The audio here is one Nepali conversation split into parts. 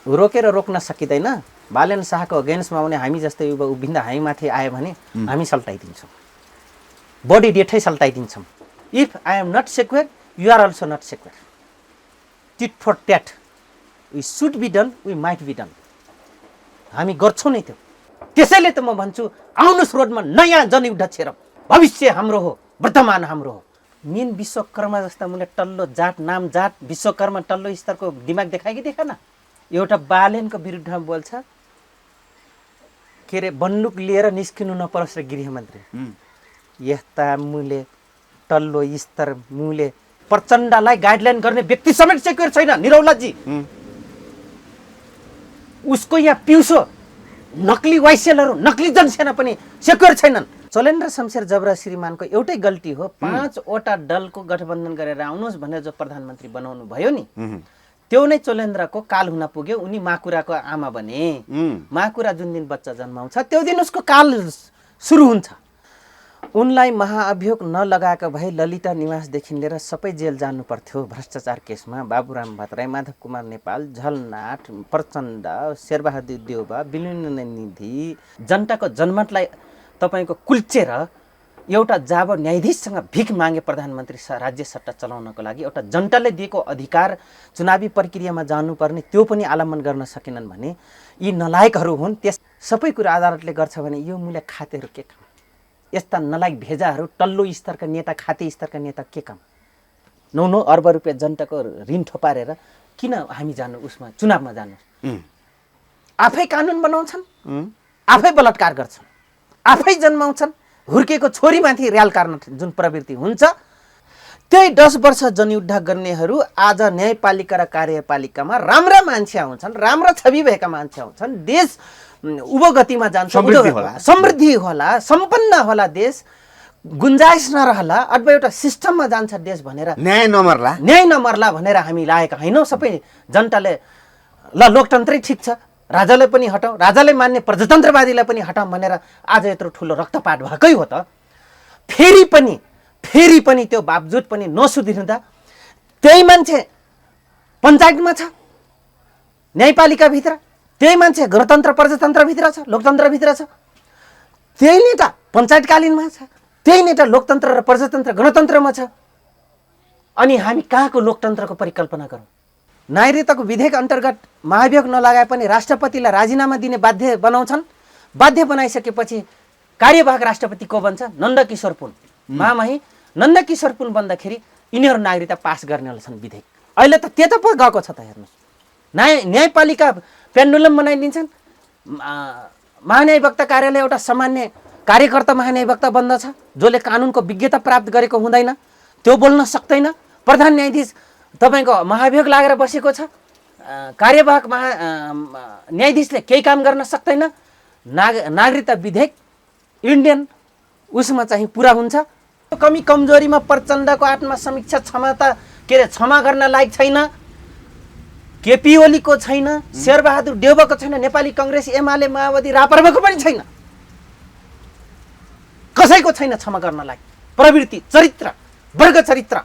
रोकेर रोक्न सकिँदैन। बालेन शाहको अगेन्स्टमा आउने हामी जस्तै युवा उभिँदा हामीमाथि आयो भने हामी सल्टाइदिन्छौँ, बडी डेटै सल्टाइदिन्छौँ। If I am not secure you are also not secure. Tit for tat, we should be done, we might be done. हामी गर्छौँ नै त्यो। त्यसैले त म भन्छु आउनुहोस् रोडमा नयाँ जनयुद्ध छेरौँ। भविष्य हाम्रो हो, वर्तमान हाम्रो हो। मेन विश्वकर्मा जस्ता मुले टल्लो जात नाम जात विश्वकर्मा टल्लो स्तरको दिमाग देखायो कि देखाएन? एउटा बालेनको विरुद्धमा बोल्छ के अरे बन्दुक लिएर निस्किनु नपरोस् र गृहमन्त्री। यस्ता मुले टल्लो स्तर मुले प्रचण्डलाई गाइडलाइन गर्ने व्यक्ति समेत सेक्युर छैन निरौलाजी। उसको यहाँ पिउसो नकली वाइसेलहरू नकली जनसेना पनि सेक्युर छैनन्। चलेन्द्र शमशेर जबरा श्रीमानको एउटै गल्ती हो, 5वटा दलको गठबन्धन गरेर आउनुहोस् भनेर जो प्रधानमन्त्री बनाउनु भयो नि, त्यो नै चलेन्द्रको काल हुन पुग्यो। उनी माकुराको आमा बने। माकुरा जुन दिन बच्चा जन्माउँछ त्यो दिन उसको काल सुरु हुन्छ। उनलाई महाअभियोग नलगाएको भए ललिता निवासदेखि लिएर सबै जेल जानु पर्थ्यो भ्रष्टाचार केसमा। बाबुराम भट्टराई, माधव कुमार नेपाल, झलनाथ, प्रचण्ड, शेरबहादुर देउवा, विलिन निधि, जनताको जनमतलाई तपाईँको कुल्चेर एउटा जाब न्यायाधीशसँग भिख मागे प्रधानमन्त्री राज्य सत्ता चलाउनको लागि। एउटा जनताले दिएको अधिकार चुनावी प्रक्रियामा जानुपर्ने त्यो पनि आलम्बन गर्न सकेनन् भने यी नलायकहरू हुन्। त्यस सबै कुरा अदालतले गर्छ भने यो मूल्य खातेहरू के काम? यस्ता नलायक भेजाहरू टल्लो स्तरका नेता, खाते स्तरका नेता के काम? 9 अर्ब रुपियाँ जनताको ऋण थोपारेर किन हामी जानु उसमा चुनावमा जानु? आफै कानुन बनाउँछन्, आफै बलात्कार गर्छन्, आफै जन्माउँछन्। हुर्केको छोरीमाथि र्याल कार्न जुन प्रवृत्ति हुन्छ, त्यही 10 वर्ष जनयुद्ध गर्नेहरू आज न्यायपालिका र कार्यपालिकामा राम्रा मान्छे आउँछन्, राम्रा छवि भएका मान्छे आउँछन्। देश उभोगतिमा जान्छ, समृद्धि होला, सम्पन्न होला, देश गुन्जाइस नरहला अथवा एउटा सिस्टममा जान्छ देश भनेर न्याय नमर्ला भनेर हामी लागेका होइनौँ। सबै जनताले ल लोकतन्त्रै ठिक छ, राजालाई पनि हटाऊ, राजालाई मान्ने प्रजातन्त्रवादीलाई पनि हटाऊ भनेर आज यत्रो ठुलो रक्तपात भएकै हो त। फेरि पनि त्यो बावजुद पनि नसुधिर्दा त्यही मान्छे पञ्चायतमा छ, न्यायपालिकाभित्र त्यही मान्छे गणतन्त्र प्रजातन्त्रभित्र छ, लोकतन्त्रभित्र छ। त्यही नेता पञ्चायतकालीनमा छ, त्यही नेता लोकतन्त्र र प्रजातन्त्र गणतन्त्रमा छ। अनि हामी कहाँको लोकतन्त्रको परिकल्पना गरौँ? नागरिकताको विधेयक अन्तर्गत महाभियोग नलगाए पनि राष्ट्रपतिलाई राजीनामा दिने बाध्य बनाउँछन्। बाध्य बनाइसकेपछि कार्यवाहक राष्ट्रपति को बन्छ? नन्दकिशोर पुन। महामहिम नन्दकिशोर पुन बन्दाखेरि यिनीहरू नागरिकता पास गर्ने छन् विधेयक। अहिले त त्यता पो गएको छ त हेर्नुहोस्। न्यायपालिका पेन्डुलम बनाइदिन्छन्। महान्यायवक्ता कार्यालय एउटा सामान्य कार्यकर्ता महान्यायवक्ता बन्दछ, जसले कानुनको विज्ञता प्राप्त गरेको हुँदैन, त्यो बोल्न सक्दैन। प्रधान न्यायाधीश तपाईँको महाभियोग लागेर बसेको छ, कार्यवाहक न्यायाधीशले केही काम गर्न सक्दैन। नागरिकता विधेयक इन्डियन उसमा चाहिँ पुरा हुन्छ। कमी कमजोरीमा प्रचण्डको आत्मसमीक्षा क्षमता क्षमा गर्न लायक छैन, केपी ओलीको छैन, शेरबहादुर देउवाको छैन, नेपाली कांग्रेस एमाले माओवादी राप्रपाको पनि छैन, कसैको छैन क्षमा गर्न लायक प्रवृत्ति, चरित्र, वर्ग चरित्र।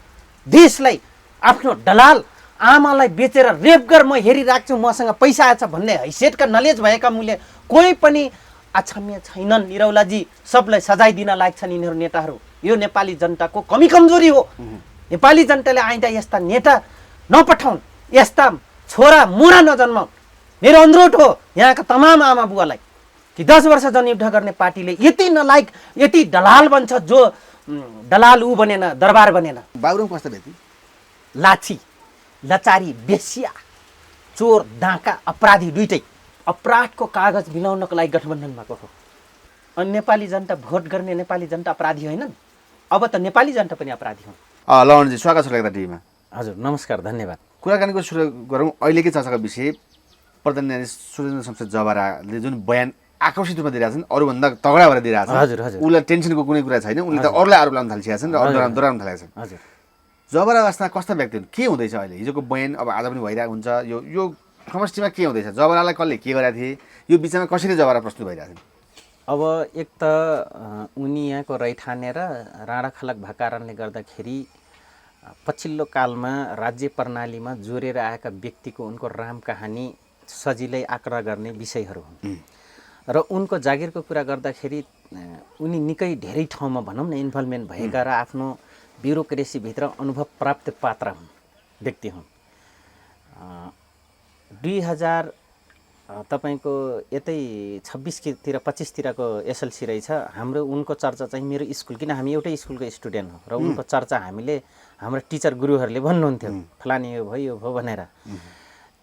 देशलाई आफ्नो दलाल आमालाई बेचेर रेप गर म हेरिराख्छु, मसँग पैसा आछ भन्ने हैसियतका नलेज भएका मूल्य कोही पनि अक्षम्य छैनन्। निरौलाजी सबलाई सजाय दिन लायक छन् यिनीहरू नेताहरू। यो नेपाली जनताको कमी कमजोरी हो। नेपाली जनताले आइँदा यस्ता नेता नपठाउन्, यस्ता छोरा मुरा नजन्माउन्। मेरो अनुरोध हो यहाँका तमाम आमा बुवालाई कि 10 वर्ष जनयुद्ध गर्ने पार्टीले यति नलायक, यति दलाल बन्छ जो दलाल ऊ बनेन, दरबार बनेन। बाबुराम कस्तो व्यक्ति? लाछी, लचारी, बेसिया, चोर, डाका, अपराधी दुइटै। अपराधको कागज मिलाउनको लागि गठबन्धन भएको हो। अनि नेपाली जनता भोट गर्ने नेपाली जनता अपराधी होइनन्, अब त नेपाली जनता पनि अपराधी हुन्। लवणजी स्वागत छ लाग्दा टिभीमा। हजुर नमस्कार, धन्यवाद। कुराकानीको सुरु गरौँ। अहिलेकै चर्चाको विषय प्रधान न्यायाधीश सुरेन्द्र शमशेर जबराले जुन बयान आकर्षित रूपमा दिइरहेछन्, अरूभन्दा तगडा भएर दिइरहेछन्। हजुर हजुर। उसलाई टेन्सनको कुनै कुरा छैन, उनले त अरूलाई आरोप लगाउन थालिसकेका छन् र दोहोऱ्याउन थालेका छन्। हजुर। जबरा वास्ता कस्ता व्यक्ति हुन्? के हुँदैछ अहिले? हिजोको बयान अब आज पनि भइरहेको हुन्छ। यो समष्टिमा के हुँदैछ? जबरालाई कसले के गरेका थिए? यो बिचमा कसरी जबरा प्रस्तुत भइरहेका छन्? अब एक त उनी यहाँको रैथाने र राणाखलक भएको कारणले गर्दाखेरि पछिल्लो कालमा राज्य प्रणालीमा जोडेर आएका व्यक्तिको उनको राम कहानी सजिलै आँकडा गर्ने विषयहरू हुन् र उनको जागिरको कुरा गर्दाखेरि उनी निकै धेरै ठाउँमा भनौँ न इन्भल्भमेन्ट भएका र आफ्नो ब्युरोक्रेसीभित्र अनुभव प्राप्त पात्र हुन्, व्यक्ति हुन्। 2000 तपाईको यतै 26 तिर 25 तिरको एसएलसी रहेछ। हाम्रो उनको चर्चा चाहिँ मेरो स्कुल, किन हामी एउटै स्कुलको स्टुडेन्ट हो र उनको चर्चा हामीले हाम्रो टिचर गुरुहरूले भन्नुहुन्थ्यो फलानी यो भयो भनेर।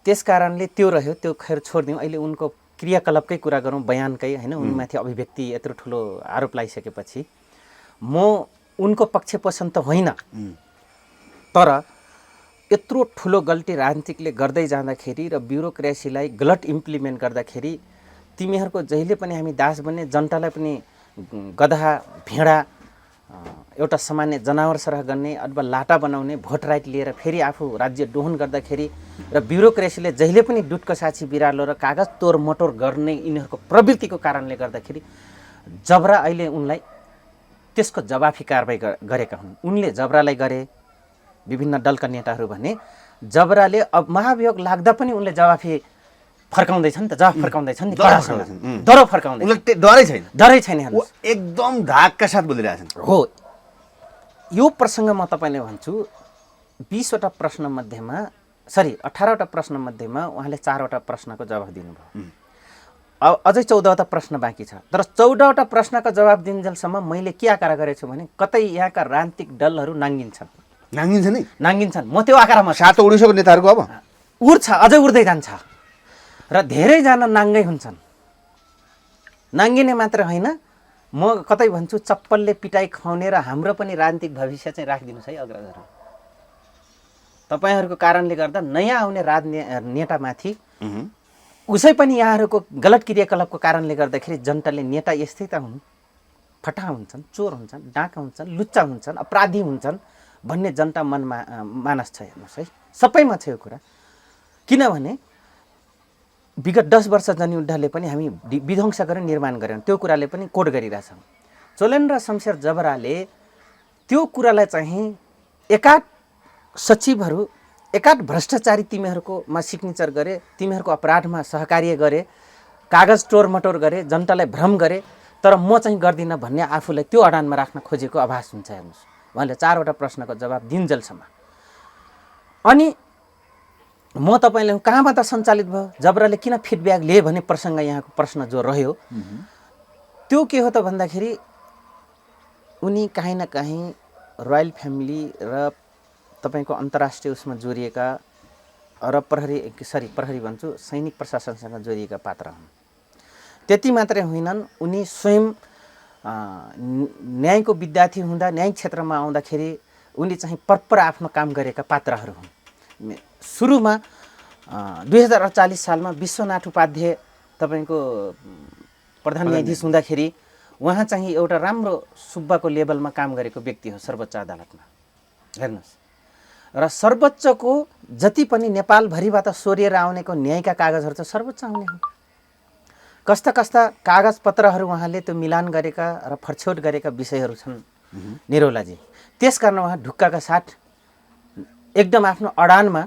त्यस कारणले त्यो रह्यो, त्यो खैर छोडिदिउँ। अहिले उनको क्रियाकलापकै कुरा गरौँ, बयानकै होइन, उनमाथि अभिव्यक्ति यत्रो ठुलो आरोप लगाइसकेपछि म उनको पक्षपोषण त होइन, तर यत्रो ठुलो गल्ती राजनीतिकले गर्दै जाँदाखेरि र ब्युरोक्रेसीलाई गलत इम्प्लिमेन्ट गर्दाखेरि तिमीहरूको जहिले पनि हामी दास बन्ने, जनतालाई पनि गधा भेडा एउटा सामान्य जनावर सरह गर्ने अथवा लाटा बनाउने, भोट राइट लिएर फेरि आफू राज्य दोहन गर्दाखेरि र ब्युरोक्रेसीले जहिले पनि दुधको साक्षी बिरालो र कागज तोड मटोड गर्ने यिनीहरूको प्रवृत्तिको कारणले गर्दाखेरि जबरा अहिले उनलाई त्यसको जवाफी कारबाही गरेका हुन्। उनले जबरालाई गरे, विभिन्न दलका नेताहरू भने जबराले अब महाभियोग लाग्दा पनि उनले जवाफी फर्काउँदैछन् त, जवाफ फर्काउँदैछन् नि, डरो फर्काउँदै, डरै छैन, एकदम धाकका साथ बोलिरहेछन्। हो, यो प्रसङ्ग म तपाईँले भन्छु 20वटा प्रश्न मध्येमा 18वटा प्रश्न मध्येमा उहाँले 4वटा प्रश्नको जवाफ दिनुभयो। अब अझै 14वटा प्रश्न बाँकी छ, तर 14वटा प्रश्नको जवाफ दिन्जेलसम्म मैले के आकार गरेछु भने कतै यहाँका राजनीतिक दलहरू नाङ्गिन्छन्। म त्यो आकारमा सातो उडिसको नेताहरूको अब उड्छ, अझै उड्दै जान्छ र धेरैजना नाङ्गै हुन्छन्। नाङ्गिने मात्र होइन, म कतै भन्छु चप्पलले पिटाइ खुवाउने र हाम्रो पनि राजनीतिक भविष्य चाहिँ राखिदिनुहोस् है अग्रजहरू। तपाईँहरूको कारणले गर्दा नयाँ आउने नेतामाथि उसै पनि यहाँहरूको गलत क्रियाकलापको कारणले गर्दाखेरि जनताले नेता यस्तै त हुन्, फटा हुन्छन्, चोर हुन्छन्, डाका हुन्छन्, लुच्चा हुन्छन्, अपराधी हुन्छन् भन्ने जनता मनमा मानस छ। हेर्नुहोस् है, सबैमा छ यो कुरा। किनभने विगत 10 वर्ष जनयुद्धले पनि हामी विध्वंस गरेर निर्माण गऱ्यौँ, त्यो कुराले पनि कोड गरिरहेछौँ। चोलेन्द्र शमशेर जबराले त्यो कुरालाई चाहिँ एकाध सचिवहरू, एकाध भ्रष्टाचारी तिमीहरूकोमा सिग्नेचर गरे, तिमीहरूको अपराधमा सहकार्य गरे, कागज टोरमटोर गरे, जनतालाई भ्रम गरे, तर म चाहिँ गर्दिनँ भन्ने आफूलाई त्यो अडानमा राख्न खोजेको आभास हुन्छ। हेर्नुहोस्, उहाँले 4वटा प्रश्नको जवाब दिन्जेलसम्म। अनि म तपाईँले कहाँबाट सञ्चालित भयो, जबराले किन फिडब्याक लिए भन्ने प्रसङ्ग यहाँको प्रश्न जो रह्यो, त्यो के हो त भन्दाखेरि उनी काहीँ न काहीँ रोयल फ्यामिली र तपाईँको अन्तर्राष्ट्रिय उसमा जोडिएका र प्रहरी भन्छु सैनिक प्रशासनसँग जोडिएका पात्र हुन्। त्यति मात्रै होइनन्, उनी स्वयं न्यायको विद्यार्थी हुँदा न्यायिक क्षेत्रमा आउँदाखेरि उनी चाहिँ परपर आफ्नो काम गरेका पात्रहरू हुन्। सुरुमा 2048 सालमा विश्वनाथ उपाध्याय तपाईँको प्रधान न्यायाधीश हुँदाखेरि उहाँ चाहिँ एउटा राम्रो सुब्बाको लेभलमा काम गरेको व्यक्ति हो सर्वोच्च अदालतमा। हेर्नुहोस्, र सर्वोच्चको जति पनि नेपालभरिबाट सोरिएर आउनेको न्यायका कागजहरू चाहिँ सर्वोच्च आउने हो। कस्ता कस्ता कागजपत्रहरू उहाँले त्यो मिलान गरेका र फर्छोट गरेका विषयहरू छन् निरौलाजी। त्यस कारण उहाँ ढुक्काका साथ एकदम आफ्नो अडानमा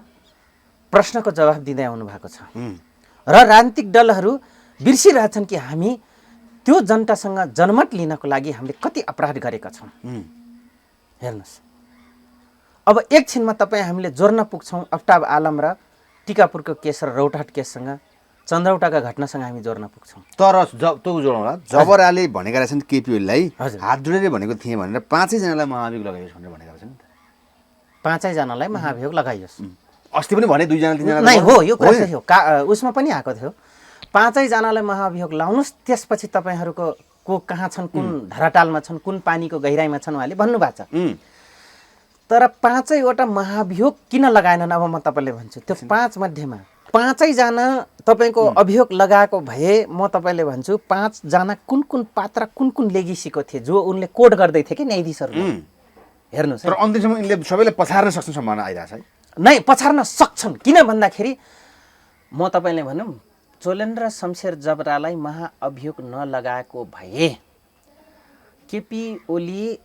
प्रश्नको जवाफ दिँदै आउनु भएको छ। र राजनीतिक दलहरू बिर्सिरहेछन् कि हामी त्यो जनतासँग जनमत लिनको लागि हामीले कति अपराध गरेका छौँ। हेर्नुहोस्, अब एकछिनमा तपाईँ हामीले जोड्न पुग्छौँ अफ्ताब आलम र टिकापुरको केस र रौतहट केससँग, चन्द्रौटाका घटनासँग हामी जोड्न पुग्छौँ। तर त्यो जोडौँला, जबराले भनेका रहेछन् केपी ओलीलाई हात जोडेर भनेको थिएँ भनेर 5जनालाई महाभियोग लगाइयोस् भनेर भनेका रहेछन्। 5जनालाई महाभियोग लगाइयोस्, अस्ति पनि भने 2जना 3जना नै हो, यो कुरा सही हो। उसमा पनि आएको थियो 5जनालाई महाभियोग लाउनुहोस्, त्यसपछि तपाईँहरूको को कहाँ छन्, कुन धराटालमा छन्, कुन पानीको गहिराइमा छन् उहाँले भन्नुभएको छ। तर 5वटा महाभियोग किन लगाएनन् अब म तपाईँले भन्छु। त्यो 5 मध्येमा 5जना तपाईँको अभियोग लगाएको भए म तपाईँले भन्छु 5जना कुन कुन पात्र कुन कुन लेगिसीको थिए जो उनले कोड गर्दै थिए कि न्यायाधीशहरू। हेर्नुहोस्, तर अन्तिमसम्म यिनले सबैले पछार्न सक्ने सम्भावना आइरहेछ है। नै पछार्न सक्छन्, किन भन्दाखेरि म तपाईँले भनौँ चोलेन्द्र शमशेर जबरालाई महाअभियोग नलगाएको भए केपी ओली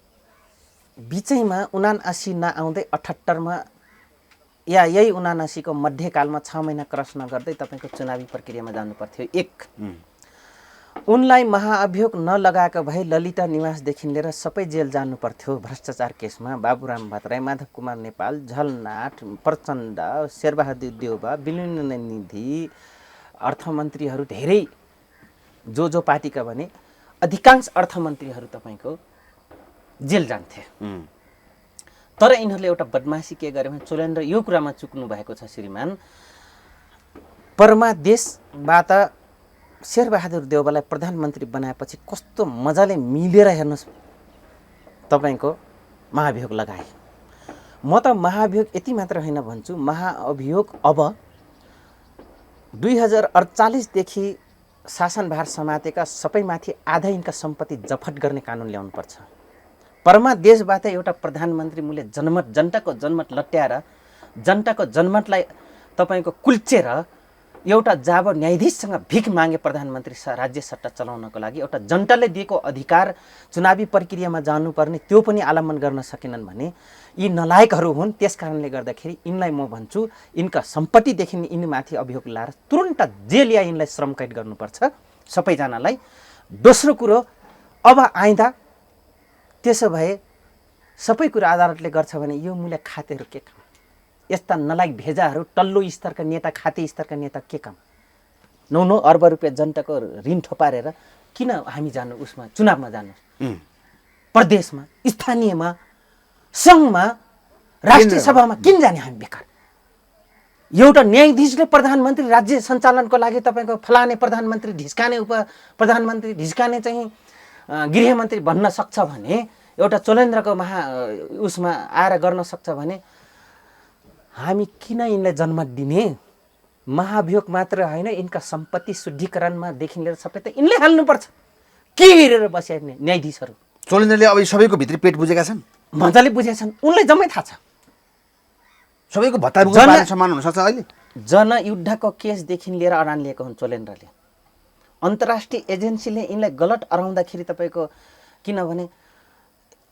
बिचैमा 79 नआउँदै 78मा या यही 79 को मध्यकालमा 6 महिना क्रस नगर्दै तपाईँको चुनावी प्रक्रियामा जानुपर्थ्यो। एक, उनलाई महाअभियोग नलगाएको भए ललिता निवासदेखि लिएर सबै जेल जानुपर्थ्यो भ्रष्टाचार केसमा। बाबुराम भट्टराई, माधव कुमार नेपाल, झलनाथ, प्रचण्ड, शेरबहादुर देउवा, विलिन निधि, अर्थमन्त्रीहरू धेरै जो पार्टीका भने अधिकांश अर्थमन्त्रीहरू तपाईँको जेल जान्थे। तर यिनीहरूले एउटा बदमासी के गरे भने चोलेन्द्र यो कुरामा चुक्नु भएको छ श्रीमान, परमादेशबाट शेरबहादुर देउवालाई प्रधानमन्त्री बनाएपछि कस्तो मजाले मिलेर हेर्नुहोस् तपाईँको महाभियोग लगाए। म त महाभियोग यति मात्र होइन भन्छु, महाअभियोग अब 2048 शासनभार समातेका सबैमाथि आधा यिनका सम्पत्ति जफत गर्ने कानुन ल्याउनुपर्छ। परमादेशबाट एउटा प्रधानमन्त्री मूल्य जनताको जनमत लट्याएर जनताको जनमतलाई तपाईँको कुल्चेर एउटा जब न्यायाधीशसँग भिख मागे प्रधानमन्त्री राज्य सत्ता चलाउनको लागि एउटा जनताले दिएको अधिकार चुनावी प्रक्रियामा जानुपर्ने त्यो पनि आलम्बन गर्न सकेनन् भने यी नलायकहरू हुन्। त्यस कारणले गर्दाखेरि यिनलाई म भन्छु यिनका सम्पत्तिदेखि यिनीमाथि अभियोग लाएर तुरुन्त जेल या यिनलाई श्रम कैद गर्नुपर्छ सबैजनालाई। दोस्रो कुरो, अब आइँदा त्यसो भए सबै कुरा अदालतले गर्छ भने यो मूल्य खातेहरू के काम? यस्ता नलायक भेजाहरू तल्लो स्तरका नेता, खाते स्तरका नेता के काम? 9 अर्ब रुपियाँ जनताको ऋण थोपारेर किन हामी जानु उसमा चुनावमा जानु? प्रदेशमा, स्थानीयमा, सङ्घमा, राष्ट्रिय सभामा किन जाने हामी बेकार? एउटा न्यायाधीशले प्रधानमन्त्री राज्य सञ्चालनको लागि तपाईँको फलाने प्रधानमन्त्री ढिस्काने प्रधानमन्त्री ढिस्काने चाहिँ गृहमन्त्री भन्न सक्छ भने, एउटा चोलेन्द्रको उसमा आएर गर्न सक्छ भने हामी किन यिनलाई जन्म दिने? महाभियोग मात्र होइन, यिनका सम्पत्ति शुद्धिकरणमा देखि लिएर सबै त यिनले हाल्नुपर्छ। के हेरेर बस्या न्यायाधीशहरू? चोलेन्द्रले अब सबैको भित्री पेट बुझेका छन्, मजाले बुझेका छन्, उनलाई जम्मै थाहा छ। सबैको भत्ता समान हुनसक्छ। अहिले जनयुद्धको केसदेखि लिएर अडान लिएको हुन् चोलेन्द्रले। अन्तर्राष्ट्रिय एजेन्सीले यिनलाई गलत अराउँदाखेरि तपाईँको, किनभने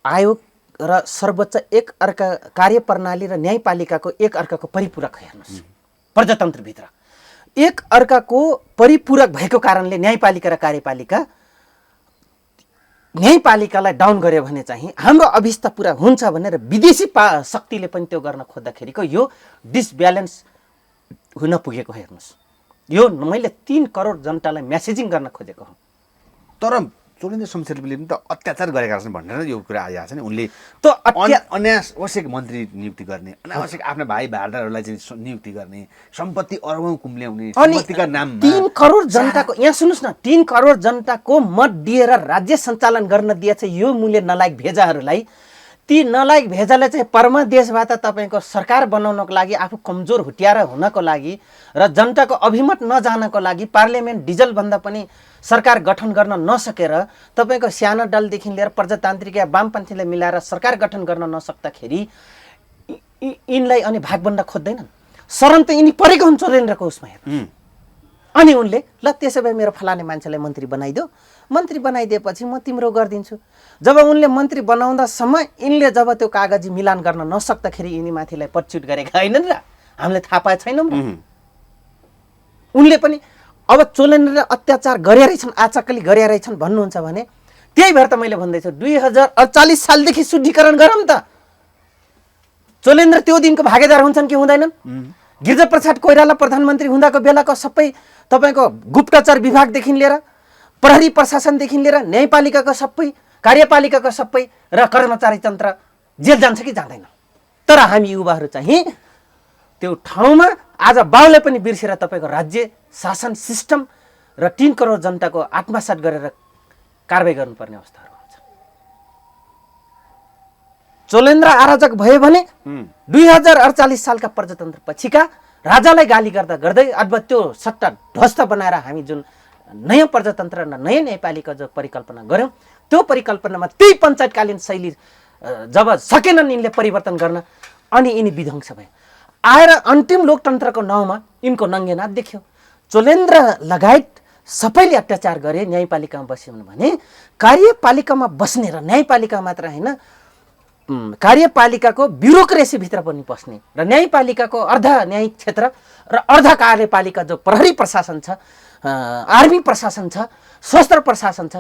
आयोग र सर्वोच्च एक अर्का कार्यप्रणाली र न्यायपालिकाको एक अर्काको परिपूरक हेर्नुहोस्। प्रजातन्त्रभित्र एक अर्काको परिपूरक भएको कारणले न्यायपालिका र कार्यपालिका न्यायपालिकालाई डाउन गर्यो भने चाहिँ हाम्रो अभिष्ट पुरा हुन्छ भनेर विदेशी शक्तिले पनि त्यो गर्न खोज्दाखेरिको यो डिसब्यालेन्स हुन पुगेको हेर्नुहोस्। यो मैले 3 करोड जनतालाई मेसेजिङ गर्न खोजेको हो। तर चोलेन्द्र शमशेरले पनि त अत्याचार गरेका छन् भनेर यो कुरा आइरहेको छ नि। उनले त अनावश्यक मन्त्री नियुक्ति गर्ने, अनावश्यक आफ्ना भाइ भारदारहरूलाई चाहिँ नियुक्ति गर्ने, सम्पत्ति अरबौं कुम्ल्याउने, सम्पत्तिका नाममा 3 करोड जनताको, यहाँ सुन्नुहोस् न, 3 करोड जनताको मत दिएर राज्य सञ्चालन गर्न दिएछ यो मूल्य नलायक भेजाहरूलाई। ती नलायक भेजाले चाहिँ परमादेशबाट तपाईँको सरकार बनाउनको लागि, आफू कमजोर हुत्याएर हुनको लागि र जनताको अभिमत नजानको लागि पार्लियामेन्ट डिजलभन्दा पनि सरकार गठन गर्न नसकेर तपाईँको सानो दलदेखि लिएर प्रजातान्त्रिक या वामपन्थीलाई मिलाएर सरकार गठन गर्न नसक्दाखेरि यिनलाई अनि भागभन्दा खोज्दैनन्। शरण त यिनी परेको हुन्छ चोलेन्द्रको उसमा हेर्नु। अनि उनले ल त्यसो भए मेरो फलाने मान्छेलाई मन्त्री बनाइदियो, मन्त्री बनाइदिएपछि म तिम्रो गरिदिन्छु। जब उनले मन्त्री बनाउँदासम्म यिनले जब त्यो कागजी मिलान गर्न नसक्दाखेरि यिनी माथिलाई पटचुट गरेका होइनन् र हामीले थाहा पाए छैनौँ र। उनले पनि अब चोलेन्द्रले अत्याचार गरे रहेछन्, आचक्कली गरे रहेछन् भन्नुहुन्छ भने त्यही भएर त मैले भन्दैछु 2048 सालदेखि शुद्धिकरण गरौँ त। चोलेन्द्र त्यो दिनको भागीदार हुन्छन् कि हुँदैनन्? गिरिजाप्रसाद कोइराला प्रधानमन्त्री हुँदाको बेलाको सबै तपाईँको गुप्तचर विभागदेखि लिएर प्रहरी प्रशासनदेखि लिएर न्यायपालिकाको सबै, कार्यपालिकाको सबै र कर्मचारी तन्त्र जेल जान्छ कि जाँदैन? तर हामी युवाहरू चाहिँ त्यो ठाउँमा आज बाउले पनि बिर्सेर तपाईँको राज्य शासन सिस्टम र 3 करोड जनताको आत्मसात गरेर कारबाही गर्नुपर्ने अवस्थाहरू हुन्छ। चोलेन्द्र अराजक भयो भने 2048 सालका प्रजातन्त्र पछिका राजालाई गाली गर्दा गर्दै अथवा त्यो सट्टा ध्वस्त बनाएर हामी जुन नयाँ प्रजातन्त्र र नयाँ न्यायपालिका जो परिकल्पना गऱ्यौँ त्यो परिकल्पनामा त्यही पञ्चायतकालीन शैली जब सकेनन् यिनले परिवर्तन गर्न अनि यिनी विध्वंस भए। आएर अन्तिम लोकतन्त्रको नाउँमा यिनको नङ्गेनाथ देख्यो। चोलेन्द्र लगायत सबैले अत्याचार गरे, न्यायपालिकामा बस्यो भने कार्यपालिकामा बस्ने र न्यायपालिका मात्र होइन कार्यपालिकाको ब्युरोक्रेसीभित्र पनि पस्ने र न्यायपालिकाको अर्ध न्यायिक क्षेत्र र अर्ध कार्यपालिका जो प्रहरी प्रशासन छ, आर्मी प्रशासन छ, सशस्त्र प्रशासन छ,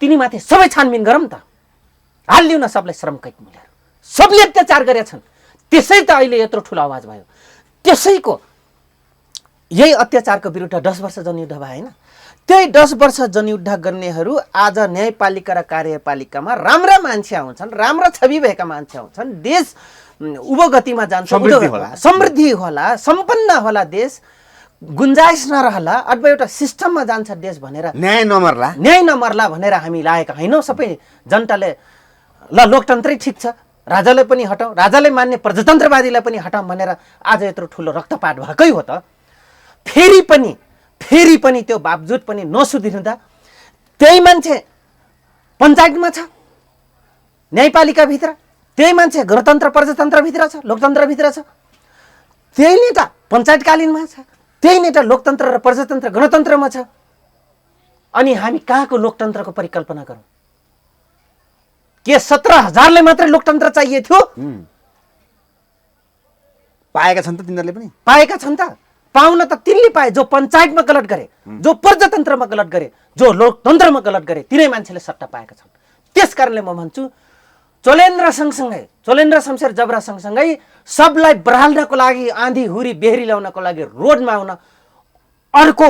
तिनीमाथि सबै छानबिन गरौँ त। हालिदिउँ न सबलाई श्रम कैद मूल्यहरू। सबले अत्याचार गरेछन्, त्यसै त अहिले यत्रो ठुलो आवाज भयो। त्यसैको यही अत्याचारको विरुद्ध 10 वर्ष जनयुद्ध भयो होइन? त्यही 10 वर्ष जनयुद्ध गर्नेहरू आज न्यायपालिका र कार्यपालिकामा राम्रा मान्छे आउँछन्, राम्रा छवि भएका मान्छे आउँछन्, देश उभोगतिमा जान्छ, समृद्धि होला, सम्पन्न होला देश, गुन्जाइस नरहला अथवा एउटा सिस्टममा जान्छ देश भनेर न्याय नमर्ला भनेर हामी लागेका होइनौँ। सबै जनताले ल लोकतन्त्रै ठिक छ, राजालाई पनि हटाउँ, राजालाई मान्ने प्रजातन्त्रवादीलाई पनि हटाउँ भनेर आज यत्रो ठुलो रक्तपात भएकै हो त। फेरि पनि त्यो बावजुद पनि नसुधिँदा त्यही मान्छे पञ्चायतमा छ, न्यायपालिकाभित्र त्यही मान्छे गणतन्त्र प्रजातन्त्रभित्र छ, लोकतन्त्रभित्र छ, त्यही नेता पञ्चायतकालीनमा छ, त्यही नेता लोकतन्त्र र प्रजातन्त्र गणतन्त्रमा छ। अनि हामी कहाँको लोकतन्त्रको परिकल्पना गरौँ? के 17,000ले मात्रै लोकतन्त्र चाहिए थियो? पाएका छन् त तिनीहरूले पनि? पाएका छन् त। पाउन त तिनले पाए जो पञ्चायतमा गलत गरे, जो प्रजातन्त्रमा गलत गरे, जो लोकतन्त्रमा गलत गरे, तिनै मान्छेले सट्टा पाएका छन्। त्यस कारणले म भन्छु चोलेन्द्र शमशेर जबरा सँगसँगै सबलाई बराल्नको लागि, आँधी हुरी बेहरी ल्याउनको लागि रोडमा आउन अर्को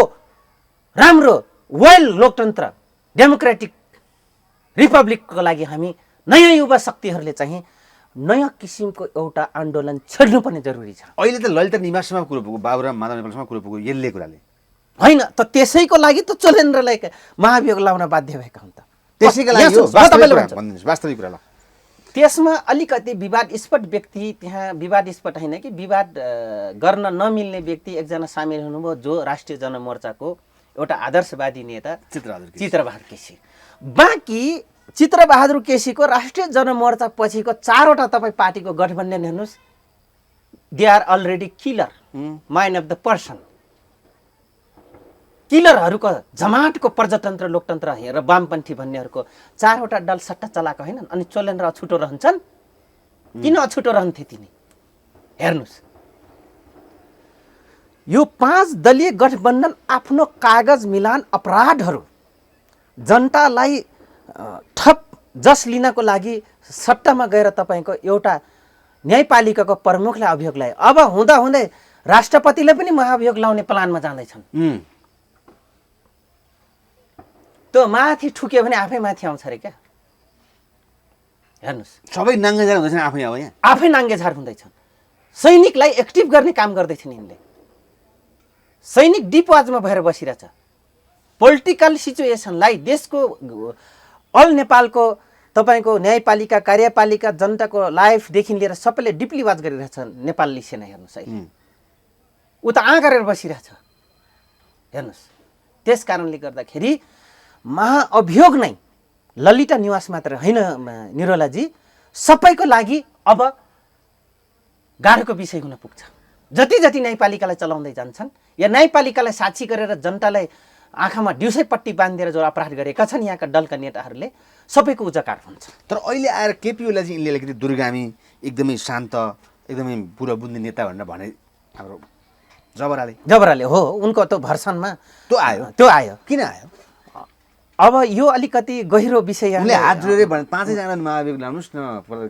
राम्रो वेल लोकतन्त्र डेमोक्रेटिक रिपब्लिकको लागि हामी नयाँ युवा शक्तिहरूले चाहिँ नयाँ किसिमको एउटा आन्दोलन छेड्नु पनि जरुरी छ। अहिले त ललित निवासमा कुरो पुग्यो, बाबुराम माधव नेपालसम्म कुरो पुग्यो यसले कुराले होइन त। त्यसैको लागि त चोलेन्द्रलाई महाभियोग लाउन बाध्य भएका हुन् त। त्यसैको लागि वास्तविक कुरा ल। त्यसमा अलिकति विवादस्पद व्यक्ति, त्यहाँ विवादस्पद होइन कि विवाद गर्न नमिल्ने व्यक्ति एकजना सामेल हुनुभयो, जो राष्ट्रिय जनमोर्चाको एउटा आदर्शवादी नेता चित्रबहादुर केसी। बाँकी चित्रबहादुर केसीको राष्ट्रिय जनमोर्चा पछिको 4वटा तपाईँ पार्टीको गठबन्धन हेर्नुहोस्, they are already killer mind of the person. किलरहरूको जमातको प्रजातन्त्र लोकतन्त्र र वामपन्थी भन्नेहरूको 4वटा दल सट्टा चलाएको होइनन्। अनि चोलेन्द्र अछुटो रहन्छन्? किन अछुटो रहन्थे तिनी? हेर्नुहोस्, यो 5 दलीय गठबन्धन आफ्नो कागज मिलान अपराधहरू जनतालाई ठप जस लिनको लागि सट्टामा गएर तपाईँको एउटा न्यायपालिकाको प्रमुखलाई अभियोग लाए। अब हुँदै राष्ट्रपतिले पनि महाभियोग लाउने प्लानमा जाँदैछन्। त्यो माथि ठुक्यो भने आफै माथि आउँछ अरे क्या। हेर्नुहोस्, सबै नाङ्गेझार हुँदैछन्, आफै नाङ्गेझार हुँदैछन्। सैनिकलाई एक्टिभ गर्ने काम गर्दैछन् यिनले। सैनिक डिपवाजमा भएर बसिरहेछ। पोलिटिकल सिचुएसनलाई देशको अल नेपालको तपाईँको न्यायपालिका कार्यपालिका जनताको लाइफदेखि लिएर सबैले डिपली वाच गरिरहेछ नेपाली सेना। हेर्नुहोस् अहिले ऊ त गरेर बसिरहेछ। हेर्नुहोस्, त्यस कारणले गर्दाखेरि महाअभियोग नै ललिता निवास मात्र होइन निरोलाजी, सबैको लागि अब गाह्रोको विषय हुन पुग्छ। जति न्यायपालिकालाई चलाउँदै जान्छन् या न्यायपालिकालाई साक्षी गरेर जनतालाई आँखामा दिउँसैपट्टि बाँधेर जो अपराध गरेका छन् यहाँका दलका नेताहरूले, सबैको उजाकार हुन्छ। तर अहिले आएर केपी ओलीलाई चाहिँ यिनले अलिकति दुर्गामी, एकदमै शान्त, एकदमै बुढो बुझ्ने नेता भनेर भने हाम्रो जबराले हो, उनको त्यो भर्सनमा त्यो आयो। किन आयो? अब यो अलिकति गहिरो विषय। उनले हात जोडेर भने 5जना महाभियोग लाउनुहोस् न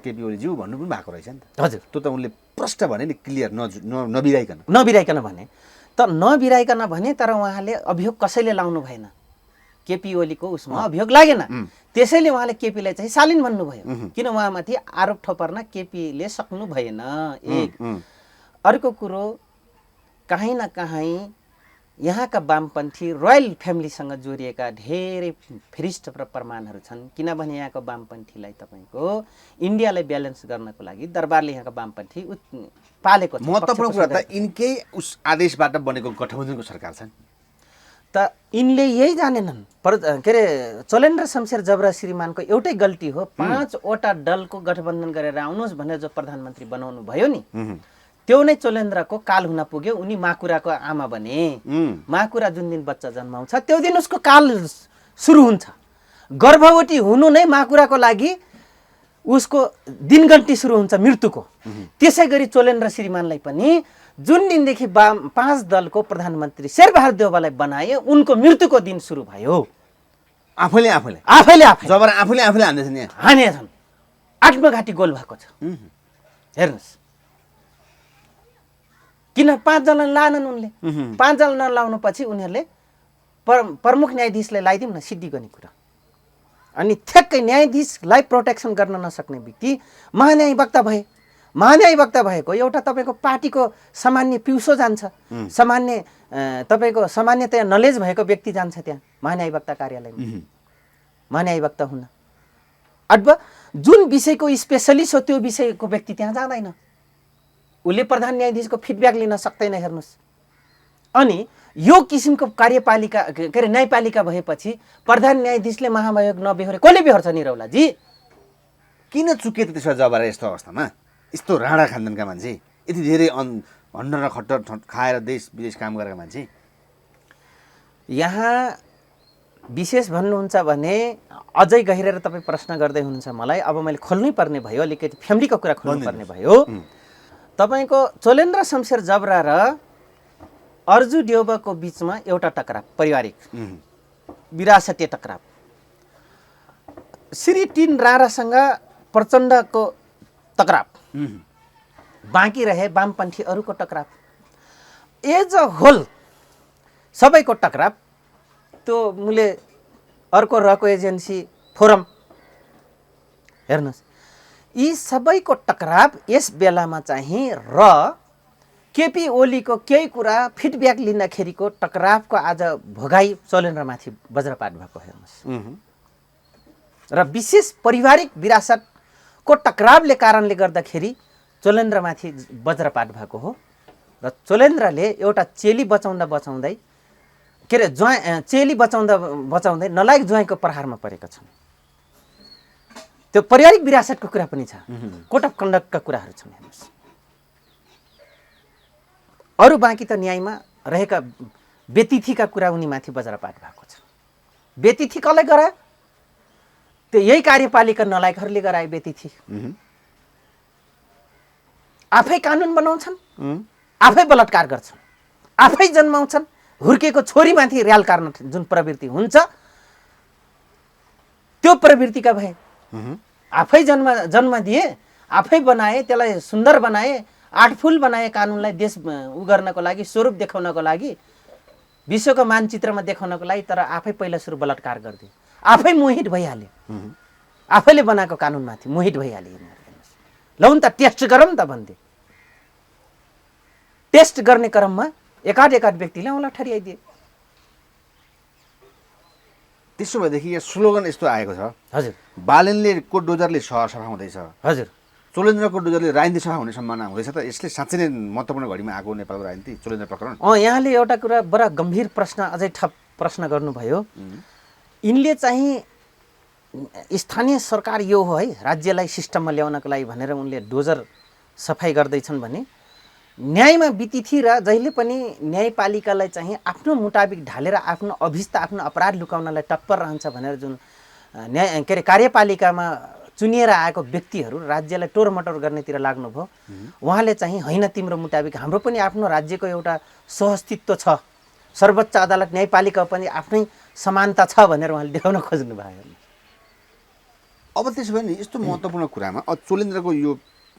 केपी ओलीज्यू भन्नु पनि भएको रहेछ नि त। हजुर, त्यो त उनले प्रष्ट भने नि, क्लियर नबिराइकन भने त नबिराइकन भने। तर उहाँले अभियोग कसैले लाउनु भएन, केपी ओलीको उसमा अभियोग लागेन। त्यसैले उहाँले केपीलाई चाहिँ शालीन भन्नुभयो, किन उहाँमाथि आरोप ठोपर्न केपीले सक्नु भएन। एक अर्को कुरो, कहीँ न कहीँ यहाँका वामपन्थी रोयल फ्यामिलीसँग जोडिएका धेरै फिरिष्ट प्रमाणहरू छन्। किनभने यहाँको वामपन्थीलाई तपाईँको इन्डियालाई ब्यालेन्स गर्नको लागि दरबारले यहाँका वामपन्थी पालेको छ। महत्त्वपूर्ण कुरा त यिनकै उस आदेशबाट बनेको गठबन्धनको सरकार छन् त यिनले यही जानेनन्। के अरे चोलेन्द्र शमशेर जबरा श्रीमानको एउटै गल्ती हो, 5वटा दलको गठबन्धन गरेर आउनुहोस् भनेर जो प्रधानमन्त्री बनाउनु भयो नि, त्यो नै चोलेन्द्रको काल हुन पुग्यो। उनी माकुराको आमा बने। माकुरा जुन दिन बच्चा जन्माउँछ त्यो दिन उसको काल सुरु हुन्छ। गर्भवती हुनु नै माकुराको लागि उसको दिनगन्ती सुरु हुन्छ मृत्युको। त्यसै गरी चोलेन्द्र श्रीमानलाई पनि जुन दिनदेखि 5 दलको प्रधानमन्त्री शेरबहादुर देउवालाई बनाए उनको मृत्युको दिन सुरु भयो। आफैले जबरा आफूले हान्दैछ नि, हानेछन्। आत्मघाती गोल भएको छ। हेर्नुहोस् किन 5 जना लानन् उनले। 5 जना नलाउनु पछि उनीहरूले प्रमुख न्यायाधीशलाई लगाइदिउँ न सिद्धि गर्ने कुरा। अनि ठ्याक्कै न्यायाधीशलाई प्रोटेक्सन गर्न नसक्ने व्यक्ति महान्यायवक्ता भए। महान्यायवक्ता भएको एउटा तपाईँको पार्टीको सामान्य पिउसो जान्छ, सामान्य तपाईँको सामान्यतया नलेज भएको व्यक्ति जान्छ त्यहाँ महान्यायवक्ता कार्यालयमा, महान्यायवक्ता हुन। अथवा जुन विषयको स्पेसलिस्ट हो त्यो विषयको व्यक्ति त्यहाँ जाँदैन, उसले प्रधान न्यायाधीशको फिडब्याक लिन सक्दैन। हेर्नुहोस्, अनि यो किसिमको कार्यपालिका के अरे न्यायपालिका भएपछि प्रधान न्यायाधीशले महाभियोग नबेहोरे कसले बेहोर्छ निरौलाजी? किन चुके त त्यसो जबरा यस्तो अवस्थामा? यस्तो राणा खानदानका मान्छे, यति धेरै हन्डर र खट्टर खाएर देश विदेश काम गरेका मान्छे यहाँ विशेष भन्नुहुन्छ भने अझै गहिरेर तपाईँ प्रश्न गर्दै हुनुहुन्छ मलाई। अब मैले खोल्नै पर्ने भयो, अलिकति फ्यामिलीको कुरा खोल्नु पर्ने भयो। तपाईँको चोलेन्द्र शमशेर जबरा र अर्जु देउवाको बिचमा एउटा टकराव, पारिवारिक विरासतीय टकराव। श्री 3 राणासँग प्रचण्डको टकराव, बाँकी रहे वामपन्थी अरूको टकराव। एज अ होल सबैको टकराव। त्यो मुले अर्को रहेको एजेन्सी फोरम, हेर्नुहोस् यी सबैको टकराव यस बेलामा चाहिँ र केपी ओलीको केही कुरा फिडब्याक लिँदाखेरिको टकरावको आज भोगाई चोलेन्द्रमाथि वज्रपात भएको। हेर्नुहोस्, र विशेष पारिवारिक विरासतको टकरावले कारणले गर्दाखेरि चोलेन्द्रमाथि वज्रपात भएको हो। र चोलेन्द्रले एउटा चेली बचाउँदै के अरे चेली बचाउँदै नलायक ज्वाइँको प्रहारमा परेका छन्। त्यो पारिवारिक विरासतको कुरा पनि छ, कोड अफ कन्डक्टका कुराहरू छन्। हेर्नुहोस्, अरू बाँकी त न्यायमा रहेका व्यतिथिका कुरा उनीमाथि वज्रपात भएको छ। व्यतिथि कसलाई गरायो? त्यो यही कार्यपालिका नलायकहरूले गराए व्यतिथि। आफै कानुन बनाउँछन्, आफै बलात्कार गर्छन्, आफै जन्माउँछन्। हुर्केको छोरीमाथि र्याल कार्न जुन प्रवृत्ति हुन्छ त्यो प्रवृत्तिका भए। आफै जन्म दिए, आफै बनाए, त्यसलाई सुन्दर बनाए, 8 फुल बनाए कानुनलाई देश उ गर्नको लागि, स्वरूप देखाउनको लागि, विश्वको मानचित्रमा देखाउनको लागि। तर आफै पहिला सुरु बलात्कार गरिदिए, आफै मोहित भइहाल्यो। आफैले बनाएको कानुनमाथि मोहित भइहाल्यो। लौ त टेस्ट गरौँ त भन्थे। टेस्ट गर्ने क्रममा एकाध व्यक्तिले औँला ठरियाइदिए। त्यसो भएदेखि यहाँ स्लोगन यस्तो आएको छ, हजुर बालेनले कोटडोजरले सफा हुँदैछ, हजुर चोलेन्द्र कोटडोजरले राजनीति सफा हुने सम्भावना हुँदैछ। त यसले साँच्चै नै महत्त्वपूर्ण घडीमा आएको नेपालको राजनीति चोलेन्द्र प्रकरण। यहाँले एउटा कुरा बडा गम्भीर प्रश्न, अझै थप प्रश्न गर्नुभयो। यिनले चाहिँ स्थानीय सरकार यो हो है, राज्यलाई सिस्टममा ल्याउनको लागि भनेर उनले डोजर सफाई गर्दैछन् भने न्यायमा बितिथि र जहिले पनि न्यायपालिकालाई चाहिँ आफ्नो मुताबिक ढालेर आफ्नो अभिष्ट आफ्नो अपराध लुकाउनलाई तत्पर रहन्छ भनेर जुन न्याय के अरे कार्यपालिकामा चुनिएर आएको व्यक्तिहरू राज्यलाई टोरमटर गर्नेतिर लाग्नुभयो। उहाँले चाहिँ होइन तिम्रो मुताबिक हाम्रो पनि आफ्नो राज्यको एउटा सहअस्तित्व छ, सर्वोच्च अदालत न्यायपालिका पनि आफ्नै समानता छ भनेर उहाँले देखाउन खोज्नु भयो। अब त्यसो भने यस्तो महत्त्वपूर्ण कुरामा चोलेन्द्रको यो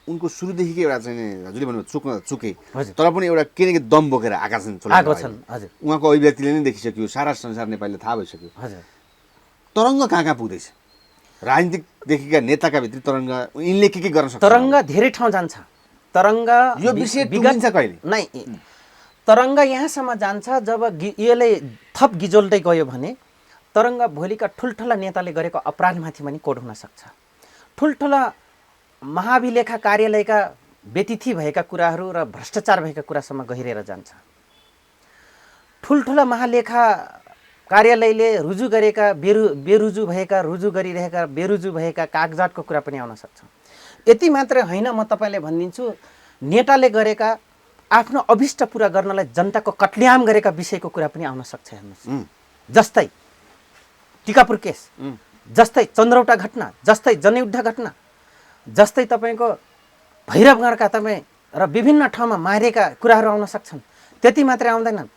उनको सुरुदेखिकै एउटा चाहिँ हजुरले भन्नुभयो चुके, तर पनि एउटा के न के दम बोकेर आएका छन्। हजुर, उहाँको अभिव्यक्तिले नै देखिसक्यो, सारा संसार नेपालीले थाहा भइसक्यो। हजुर, तरङ्ग कहाँ पुग्दैछ राजनीतिकदेखिका नेताका भित्र तरङ्ग यिनले के गर्न सक्छ? तरङ्ग धेरै ठाउँ जान्छ। तरङ्ग यो विषय टुङ्गिन्छ कहिले? नै, तरङ्ग यहाँसम्म जान्छ जब यसले थप गिजोल्दै गयो भने तरङ्ग भोलिका ठुल्ठुला नेताले गरेको अपराधमाथि पनि कोड हुन सक्छ। ठुल्ठुला महाभिलेखा कार्यालयका व्यतिथि भएका कुराहरू र भ्रष्टाचार भएका कुरासम्म गहिरेर जान्छ। ठुल्ठुला महालेखा कार्यालयले रुजु गरेका बेरुजु भएका, रुजु गरिरहेका बेरुजु भएका कागजातको कुरा पनि आउन सक्छ। यति मात्रै होइन, म तपाईँलाई भनिदिन्छु, नेताले गरेका आफ्नो अभिष्ट पुरा गर्नलाई जनताको कत्ल्याम गरेका विषयको कुरा पनि आउन सक्छ। हेर्नुहोस्, जस्तै टिकापुर केस, जस्तै चन्द्रौटा घटना, जस्तै जनयुद्ध घटना, जस्तै तपाईँको भैरवगढका तपाईँ र विभिन्न ठाउँमा मारिएका कुराहरू आउन सक्छन्। त्यति मात्रै आउँदैनन्,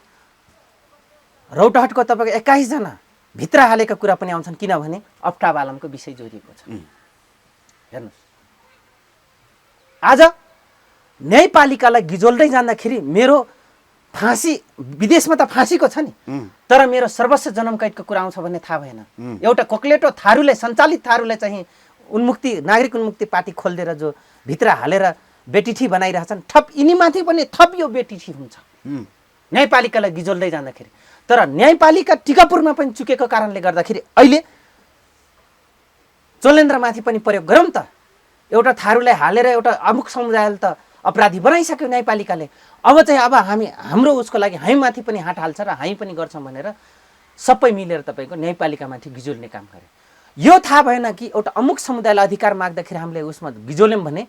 रौतहटको तपाईँको 21 जना भित्र हालेका कुरा पनि आउँछन्, किनभने अफ्ताब आलमको विषय जोडिएको छ। हेर्नुहोस्, आज न्यायपालिकालाई गिजोल्दै जाँदाखेरि मेरो फाँसी, विदेशमा त फाँसीको छ नि, तर मेरो सर्वस्व जन्म कैदको कुरा आउँछ भन्ने थाहा भएन। एउटा कोक्लेटो थारूले, सञ्चालित थारूले चाहिँ उन्मुक्ति, नागरिक उन्मुक्ति पार्टी खोलिदिएर जो भित्र हालेर बेटिठी बनाइरहेछन्, थप यिनीमाथि पनि थप यो बेटिठी हुन्छ न्यायपालिकालाई गिजोल्दै जाँदाखेरि। तर न्यायपालिका टिकापुरमा पनि चुकेको कारणले गर्दाखेरि अहिले चोलेन्द्रमाथि पनि प्रयोग गरौँ त। एउटा थारूलाई हालेर एउटा अमुक समुदायले त अपराधी बनाइसक्यो न्यायपालिकाले। अब चाहिँ हाम्रो उसको लागि हामीमाथि पनि हात हाल्छ र हामी पनि गर्छौँ भनेर सबै मिलेर तपाईँको न्यायपालिकामाथि गिजोल्ने काम गरे। यो थाहा भएन कि एउटा अमुक समुदायलाई अधिकार माग्दाखेरि हामीले उसमा गिजोल्यौँ भने